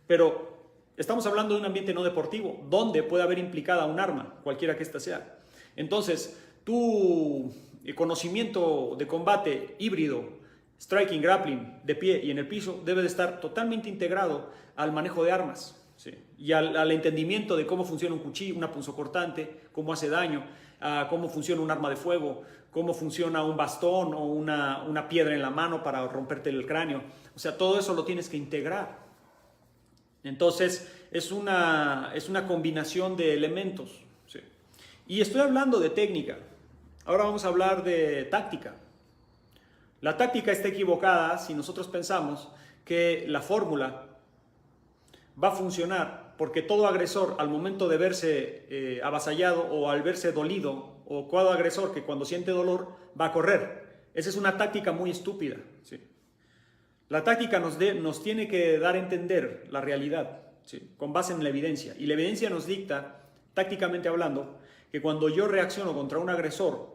Pero estamos hablando de un ambiente no deportivo, donde puede haber implicada un arma, cualquiera que ésta sea. Entonces, tu conocimiento de combate híbrido, striking, grappling, de pie y en el piso, debe de estar totalmente integrado al manejo de armas, ¿sí? Y al entendimiento de cómo funciona un cuchillo, una punzocortante, cómo hace daño, cómo funciona un arma de fuego, cómo funciona un bastón o una piedra en la mano para romperte el cráneo. O sea, todo eso lo tienes que integrar. Entonces, es una combinación de elementos, ¿sí? Y estoy hablando de técnica. Ahora vamos a hablar de táctica. La táctica está equivocada si nosotros pensamos que la fórmula va a funcionar porque todo agresor al momento de verse avasallado o al verse dolido, o cada agresor que cuando siente dolor va a correr. Esa es una táctica muy estúpida, ¿sí? La táctica nos tiene que dar a entender la realidad, ¿sí? Con base en la evidencia. Y la evidencia nos dicta, tácticamente hablando, que cuando yo reacciono contra un agresor,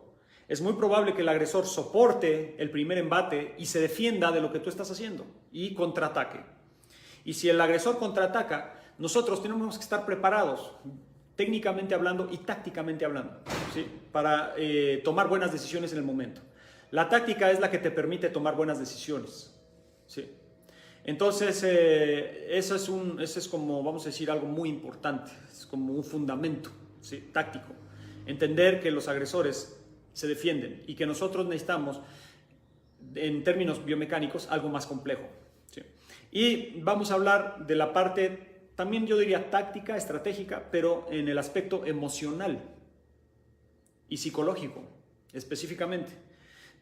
es muy probable que el agresor soporte el primer embate y se defienda de lo que tú estás haciendo y contraataque. Y si el agresor contraataca, nosotros tenemos que estar preparados, técnicamente hablando y tácticamente hablando, ¿sí? Para tomar buenas decisiones en el momento. La táctica es la que te permite tomar buenas decisiones, ¿sí? Entonces, eso es como, vamos a decir, algo muy importante, es como un fundamento, ¿sí? Táctico. Entender que los agresores se defienden y que nosotros necesitamos, en términos biomecánicos, algo más complejo, ¿sí? Y vamos a hablar de la parte, también yo diría táctica, estratégica, pero en el aspecto emocional y psicológico, específicamente.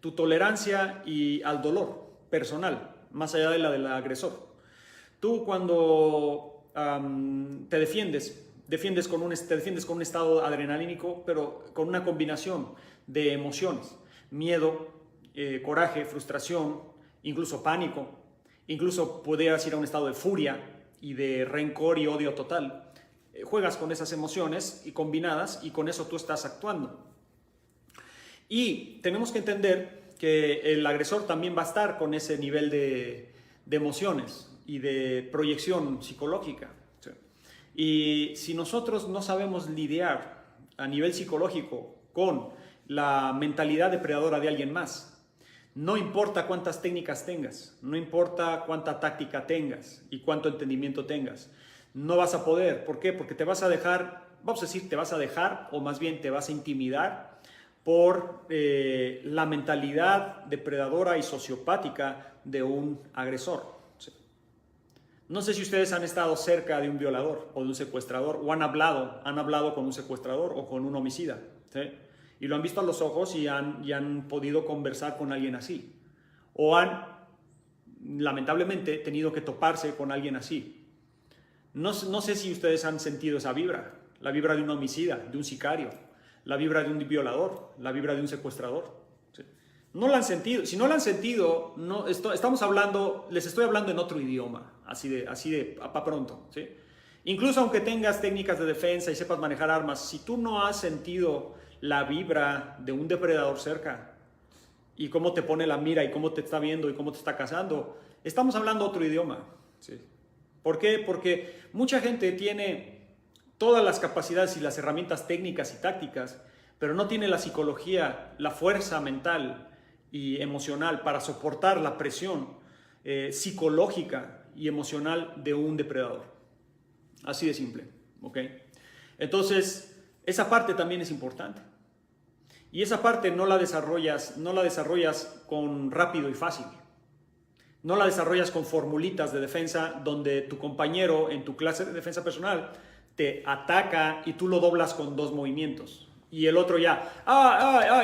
Tu tolerancia al dolor personal, más allá de la del agresor. Tú cuando te defiendes con un estado adrenalínico, pero con una combinación de emociones, miedo, coraje, frustración, incluso pánico, incluso podrías ir a un estado de furia y de rencor y odio total. Juegas con esas emociones y combinadas y con eso tú estás actuando. Y tenemos que entender que el agresor también va a estar con ese nivel de emociones y de proyección psicológica. ¿Sí? Y si nosotros no sabemos lidiar a nivel psicológico con la mentalidad depredadora de alguien más, no importa cuántas técnicas tengas, no importa cuánta táctica tengas y cuánto entendimiento tengas, no vas a poder. ¿Por qué? Porque te vas a dejar, vamos a decir, te vas a dejar o más bien te vas a intimidar por la mentalidad depredadora y sociopática de un agresor. ¿Sí? No sé si ustedes han estado cerca de un violador o de un secuestrador o han hablado con un secuestrador o con un homicida, ¿sí? Y lo han visto a los ojos y han podido conversar con alguien así. O han, lamentablemente, tenido que toparse con alguien así. No sé si ustedes han sentido esa vibra, la vibra de un homicida, de un sicario, la vibra de un violador, la vibra de un secuestrador. ¿Sí? No la han sentido. Si no la han sentido, les estoy hablando en otro idioma, así de pa' pronto, ¿sí? Incluso aunque tengas técnicas de defensa y sepas manejar armas, si tú no has sentido la vibra de un depredador cerca y cómo te pone la mira y cómo te está viendo y cómo te está cazando, estamos hablando otro idioma, ¿sí? ¿Por qué? Porque mucha gente tiene todas las capacidades y las herramientas técnicas y tácticas, pero no tiene la psicología, la fuerza mental y emocional para soportar la presión psicológica y emocional de un depredador. Así de simple, ¿ok? Entonces, esa parte también es importante. Y esa parte no la desarrollas con rápido y fácil. No la desarrollas con formulitas de defensa donde tu compañero en tu clase de defensa personal te ataca y tú lo doblas con 2 movimientos. Y el otro ya,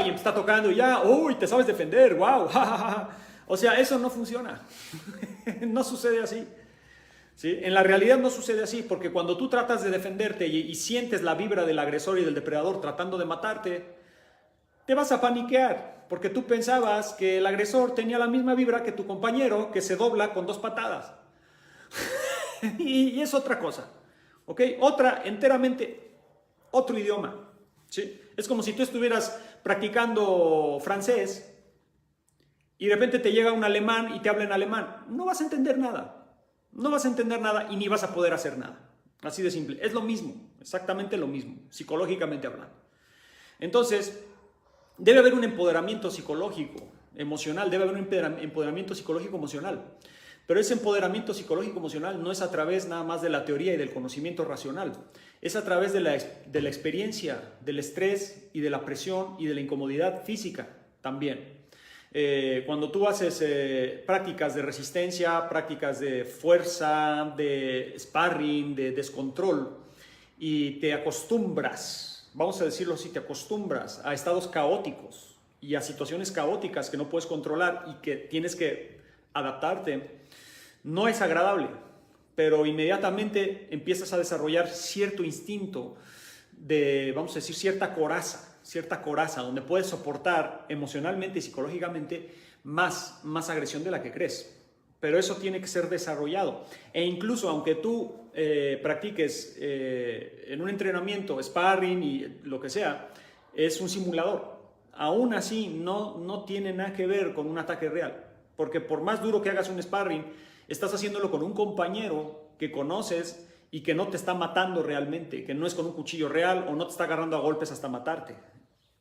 y está tocando y ya, uy, te sabes defender, wow, O sea, eso no funciona. No sucede así. ¿Sí? En la realidad no sucede así, porque cuando tú tratas de defenderte y sientes la vibra del agresor y del depredador tratando de matarte, te vas a paniquear, porque tú pensabas que el agresor tenía la misma vibra que tu compañero que se dobla con 2 patadas. y es otra cosa, ¿ok? Enteramente otro idioma, ¿sí? Es como si tú estuvieras practicando francés y de repente te llega un alemán y te habla en alemán. No vas a entender nada. No vas a entender nada y ni vas a poder hacer nada. Así de simple. Es lo mismo, exactamente lo mismo, psicológicamente hablando. Entonces, debe haber un empoderamiento psicológico, emocional, debe haber un empoderamiento psicológico emocional. Pero ese empoderamiento psicológico emocional no es a través nada más de la teoría y del conocimiento racional. Es a través de la experiencia, del estrés y de la presión y de la incomodidad física también. Cuando tú haces prácticas de resistencia, prácticas de fuerza, de sparring, de descontrol, y te acostumbras, vamos a decirlo así, te acostumbras a estados caóticos y a situaciones caóticas que no puedes controlar y que tienes que adaptarte, no es agradable, pero inmediatamente empiezas a desarrollar cierto instinto de, vamos a decir, cierta coraza, donde puedes soportar emocionalmente y psicológicamente más agresión de la que crees. Pero eso tiene que ser desarrollado. E incluso aunque tú practiques en un entrenamiento, sparring y lo que sea, es un simulador. Aún así no tiene nada que ver con un ataque real. Porque por más duro que hagas un sparring, estás haciéndolo con un compañero que conoces y que no te está matando realmente, que no es con un cuchillo real o no te está agarrando a golpes hasta matarte.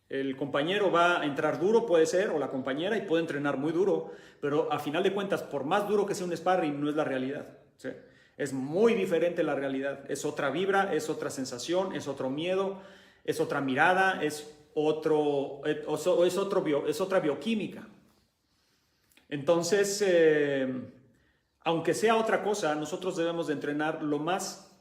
El compañero va a entrar duro, puede ser, o la compañera, y puede entrenar muy duro, pero a final de cuentas, por más duro que sea un sparring, no es la realidad. ¿Sí? Es muy diferente la realidad. Es otra vibra, es otra sensación, es otro miedo, es otra mirada, es otra bioquímica. Entonces, aunque sea otra cosa, nosotros debemos de entrenar lo más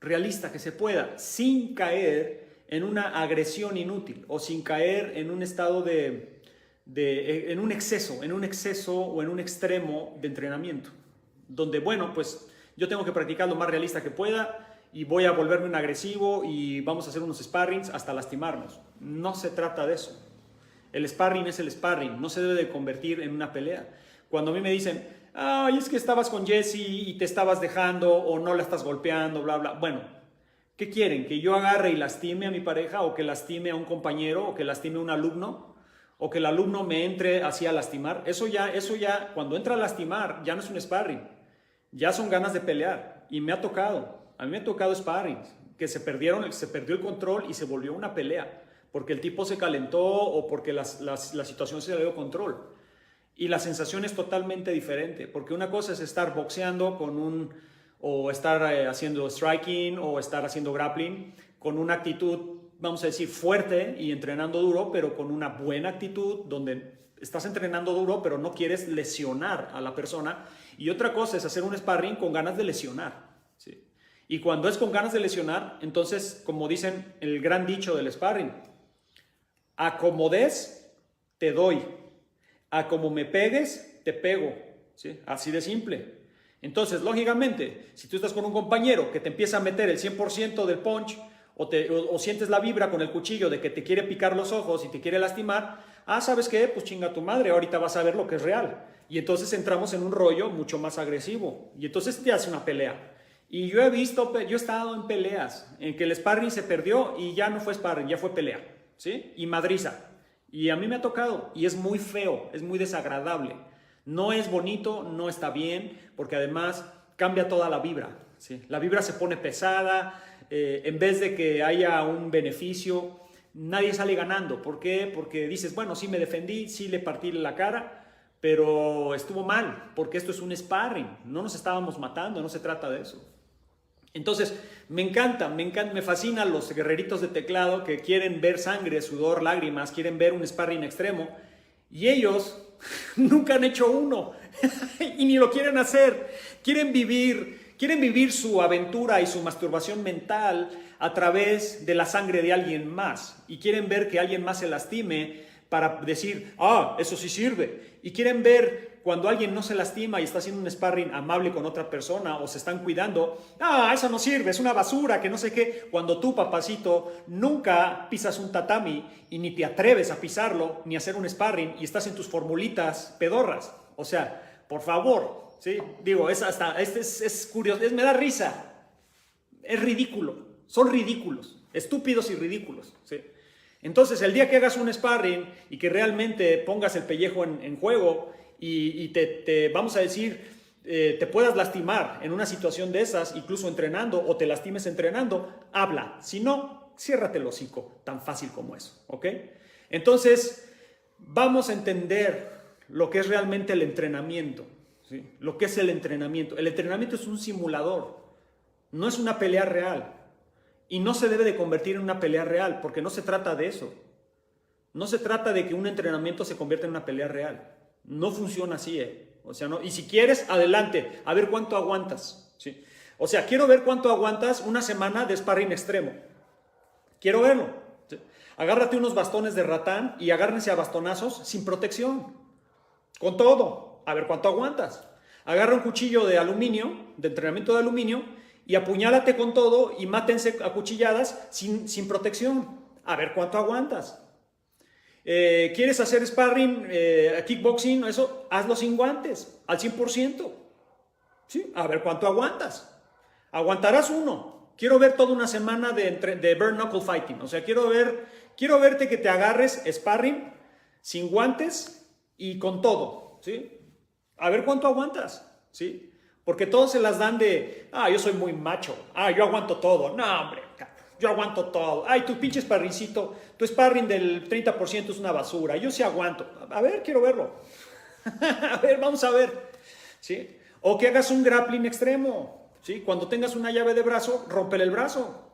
realista que se pueda, sin caer en una agresión inútil o sin caer en un estado en un exceso o en un extremo de entrenamiento, donde, bueno, pues yo tengo que practicar lo más realista que pueda y voy a volverme un agresivo y vamos a hacer unos sparrings hasta lastimarnos. No se trata de eso. El sparring es el sparring, no se debe de convertir en una pelea. Cuando a mí me dicen, ay, es que estabas con Jessie y te estabas dejando o no la estás golpeando, bla, bla. Bueno, ¿qué quieren? ¿Que yo agarre y lastime a mi pareja o que lastime a un compañero o que lastime a un alumno o que el alumno me entre así a lastimar? Eso ya, cuando entra a lastimar, ya no es un sparring, ya son ganas de pelear. Y a mí me ha tocado sparring, que se perdió el control y se volvió una pelea, porque el tipo se calentó o porque la situación se le dio control. Y la sensación es totalmente diferente, porque una cosa es estar boxeando o estar haciendo striking o estar haciendo grappling con una actitud, vamos a decir, fuerte y entrenando duro, pero con una buena actitud donde estás entrenando duro, pero no quieres lesionar a la persona. Y otra cosa es hacer un sparring con ganas de lesionar. ¿Sí? Y cuando es con ganas de lesionar, entonces, como dicen el gran dicho del sparring, a como des, te doy. A como me pegues, te pego. ¿Sí? Así de simple. Entonces, lógicamente, si tú estás con un compañero que te empieza a meter el 100% del punch o sientes la vibra con el cuchillo de que te quiere picar los ojos y te quiere lastimar, ¿sabes qué? Pues chinga tu madre, ahorita vas a ver lo que es real. Y entonces entramos en un rollo mucho más agresivo. Y entonces te hace una pelea. Y yo he estado en peleas en que el sparring se perdió y ya no fue sparring, ya fue pelea. ¿Sí? Y madriza. Y a mí me ha tocado y es muy feo, es muy desagradable. No es bonito, no está bien, porque además cambia toda la vibra. ¿Sí? La vibra se pone pesada, en vez de que haya un beneficio, nadie sale ganando. ¿Por qué? Porque dices, bueno, sí me defendí, sí le partí la cara, pero estuvo mal, porque esto es un sparring, no nos estábamos matando, no se trata de eso. Entonces, me encanta, me fascinan los guerreritos de teclado que quieren ver sangre, sudor, lágrimas, quieren ver un sparring extremo y ellos nunca han hecho uno y ni lo quieren hacer. Quieren vivir su aventura y su masturbación mental a través de la sangre de alguien más y quieren ver que alguien más se lastime para decir, eso sí sirve. Y quieren ver cuando alguien no se lastima y está haciendo un sparring amable con otra persona o se están cuidando, eso no sirve, es una basura, que no sé qué. Cuando tú, papacito, nunca pisas un tatami y ni te atreves a pisarlo, ni a hacer un sparring y estás en tus formulitas pedorras. O sea, por favor, ¿sí? Digo, es curioso, me da risa. Es ridículo, son ridículos, estúpidos y ridículos, ¿sí? Entonces, el día que hagas un sparring y que realmente pongas el pellejo en juego y te vamos a decir, te puedas lastimar en una situación de esas, incluso entrenando, o te lastimes entrenando, habla. Si no, ciérrate el hocico, tan fácil como eso, ¿ok? Entonces, vamos a entender lo que es realmente el entrenamiento, ¿sí? Lo que es el entrenamiento. El entrenamiento es un simulador, no es una pelea real. Y no se debe de convertir en una pelea real, porque no se trata de eso. No se trata de que un entrenamiento se convierta en una pelea real. No funciona así, O sea, no. Y si quieres, adelante, a ver cuánto aguantas, ¿sí? O sea, quiero ver cuánto aguantas una semana de sparring extremo. Quiero verlo, ¿sí? Agárrate unos bastones de ratán y agárrense a bastonazos sin protección. Con todo, a ver cuánto aguantas. Agarra un cuchillo de aluminio, de entrenamiento de aluminio, y apuñálate con todo y mátense a cuchilladas sin protección. A ver cuánto aguantas. ¿Quieres hacer sparring, kickboxing, eso? Hazlo sin guantes, al 100%. ¿Sí? A ver cuánto aguantas. Aguantarás uno. Quiero ver toda una semana de bare knuckle fighting. O sea, quiero verte que te agarres sparring sin guantes y con todo, ¿sí? A ver cuánto aguantas, ¿sí? Porque todos se las dan de, yo soy muy macho, yo aguanto todo. No, hombre, yo aguanto todo. Ay, tu pinche sparringcito, tu sparring del 30% es una basura. Yo sí aguanto. A ver, quiero verlo. A ver, vamos a ver, ¿sí? O que hagas un grappling extremo, ¿sí? Cuando tengas una llave de brazo, rómpele el brazo.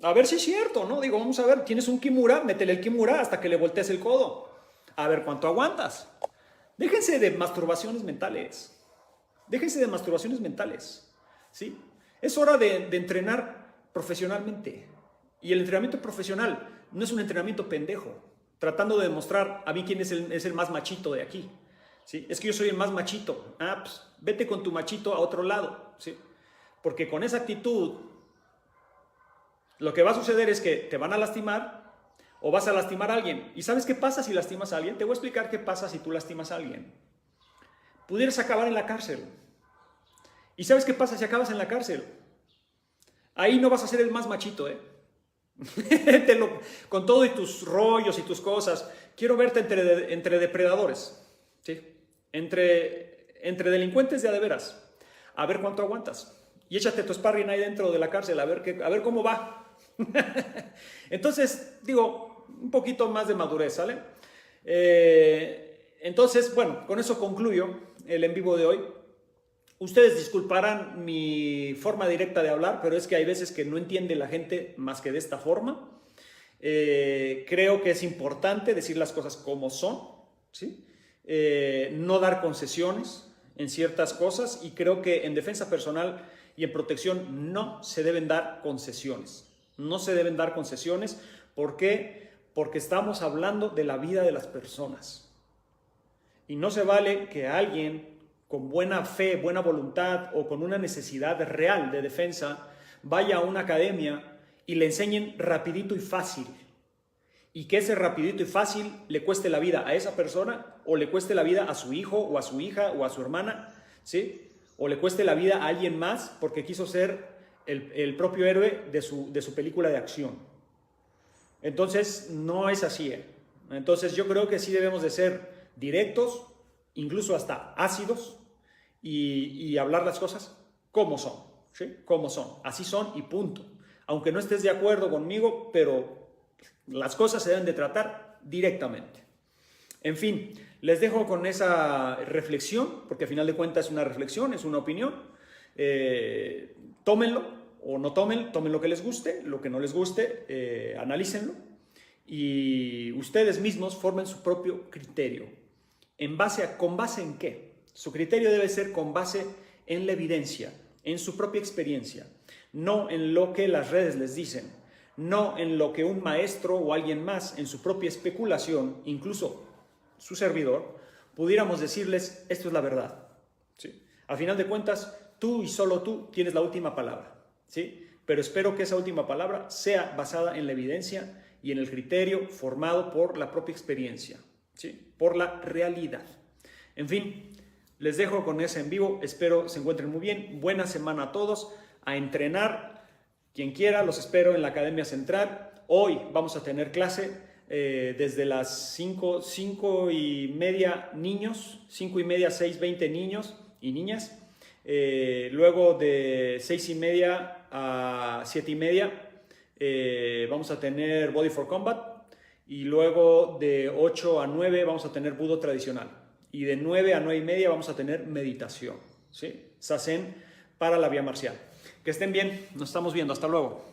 A ver si es cierto, ¿no? Digo, vamos a ver, tienes un kimura, métele el kimura hasta que le voltees el codo. A ver cuánto aguantas. Déjense de masturbaciones mentales. Déjense de masturbaciones mentales, ¿sí? Es hora de entrenar profesionalmente. Y el entrenamiento profesional no es un entrenamiento pendejo, tratando de demostrar a mí quién es el más machito de aquí, ¿sí? Es que yo soy el más machito. Pues vete con tu machito a otro lado, ¿sí? Porque con esa actitud, lo que va a suceder es que te van a lastimar o vas a lastimar a alguien. ¿Y sabes qué pasa si lastimas a alguien? Te voy a explicar qué pasa si tú lastimas a alguien. Pudieras acabar en la cárcel. ¿Y sabes qué pasa si acabas en la cárcel? Ahí no vas a ser el más machito, con todo y tus rollos y tus cosas. Quiero verte entre depredadores, ¿sí? Entre delincuentes de a de veras. A ver cuánto aguantas. Y échate tu sparring ahí dentro de la cárcel, a ver cómo va. Entonces, digo, un poquito más de madurez, ¿sale? Entonces, bueno, con eso concluyo el en vivo de hoy. Ustedes disculparán mi forma directa de hablar, pero es que hay veces que no entiende la gente más que de esta forma. Creo que es importante decir las cosas como son, ¿sí? No dar concesiones en ciertas cosas, y creo que en defensa personal y en protección no se deben dar concesiones. No se deben dar concesiones. ¿Por qué? Porque estamos hablando de la vida de las personas. Y no se vale que alguien con buena fe, buena voluntad o con una necesidad real de defensa vaya a una academia y le enseñen rapidito y fácil. Y que ese rapidito y fácil le cueste la vida a esa persona, o le cueste la vida a su hijo o a su hija o a su hermana, ¿sí? O le cueste la vida a alguien más porque quiso ser el propio héroe de su película de acción. Entonces, no es así, Entonces, yo creo que sí debemos de ser directos, incluso hasta ácidos, y hablar las cosas como son, ¿sí? Como son, así son y punto. Aunque no estés de acuerdo conmigo, pero las cosas se deben de tratar directamente. En fin, les dejo con esa reflexión, porque al final de cuentas es una reflexión, es una opinión. Tómenlo o no tomen lo que les guste, lo que no les guste, analícenlo, y ustedes mismos formen su propio criterio. ¿Con base en qué? Su criterio debe ser con base en la evidencia, en su propia experiencia, no en lo que las redes les dicen, no en lo que un maestro o alguien más en su propia especulación, incluso su servidor, pudiéramos decirles, esto es la verdad, ¿sí? Al final de cuentas, tú y solo tú tienes la última palabra, ¿sí? Pero espero que esa última palabra sea basada en la evidencia y en el criterio formado por la propia experiencia, ¿sí? Por la realidad. En fin, les dejo con ese en vivo. Espero se encuentren muy bien. Buena semana a todos. A entrenar. Quien quiera, los espero en la Academia Central. Hoy vamos a tener clase desde las 5:30 niños, 5:30, 6:20 niños y niñas. Luego de 6:30 a 7:30 vamos a tener Body for Combat. Y luego de 8 a 9 vamos a tener Budo tradicional. Y de 9 a 9 y media vamos a tener meditación, ¿sí? Zazen para la vía marcial. Que estén bien, nos estamos viendo, hasta luego.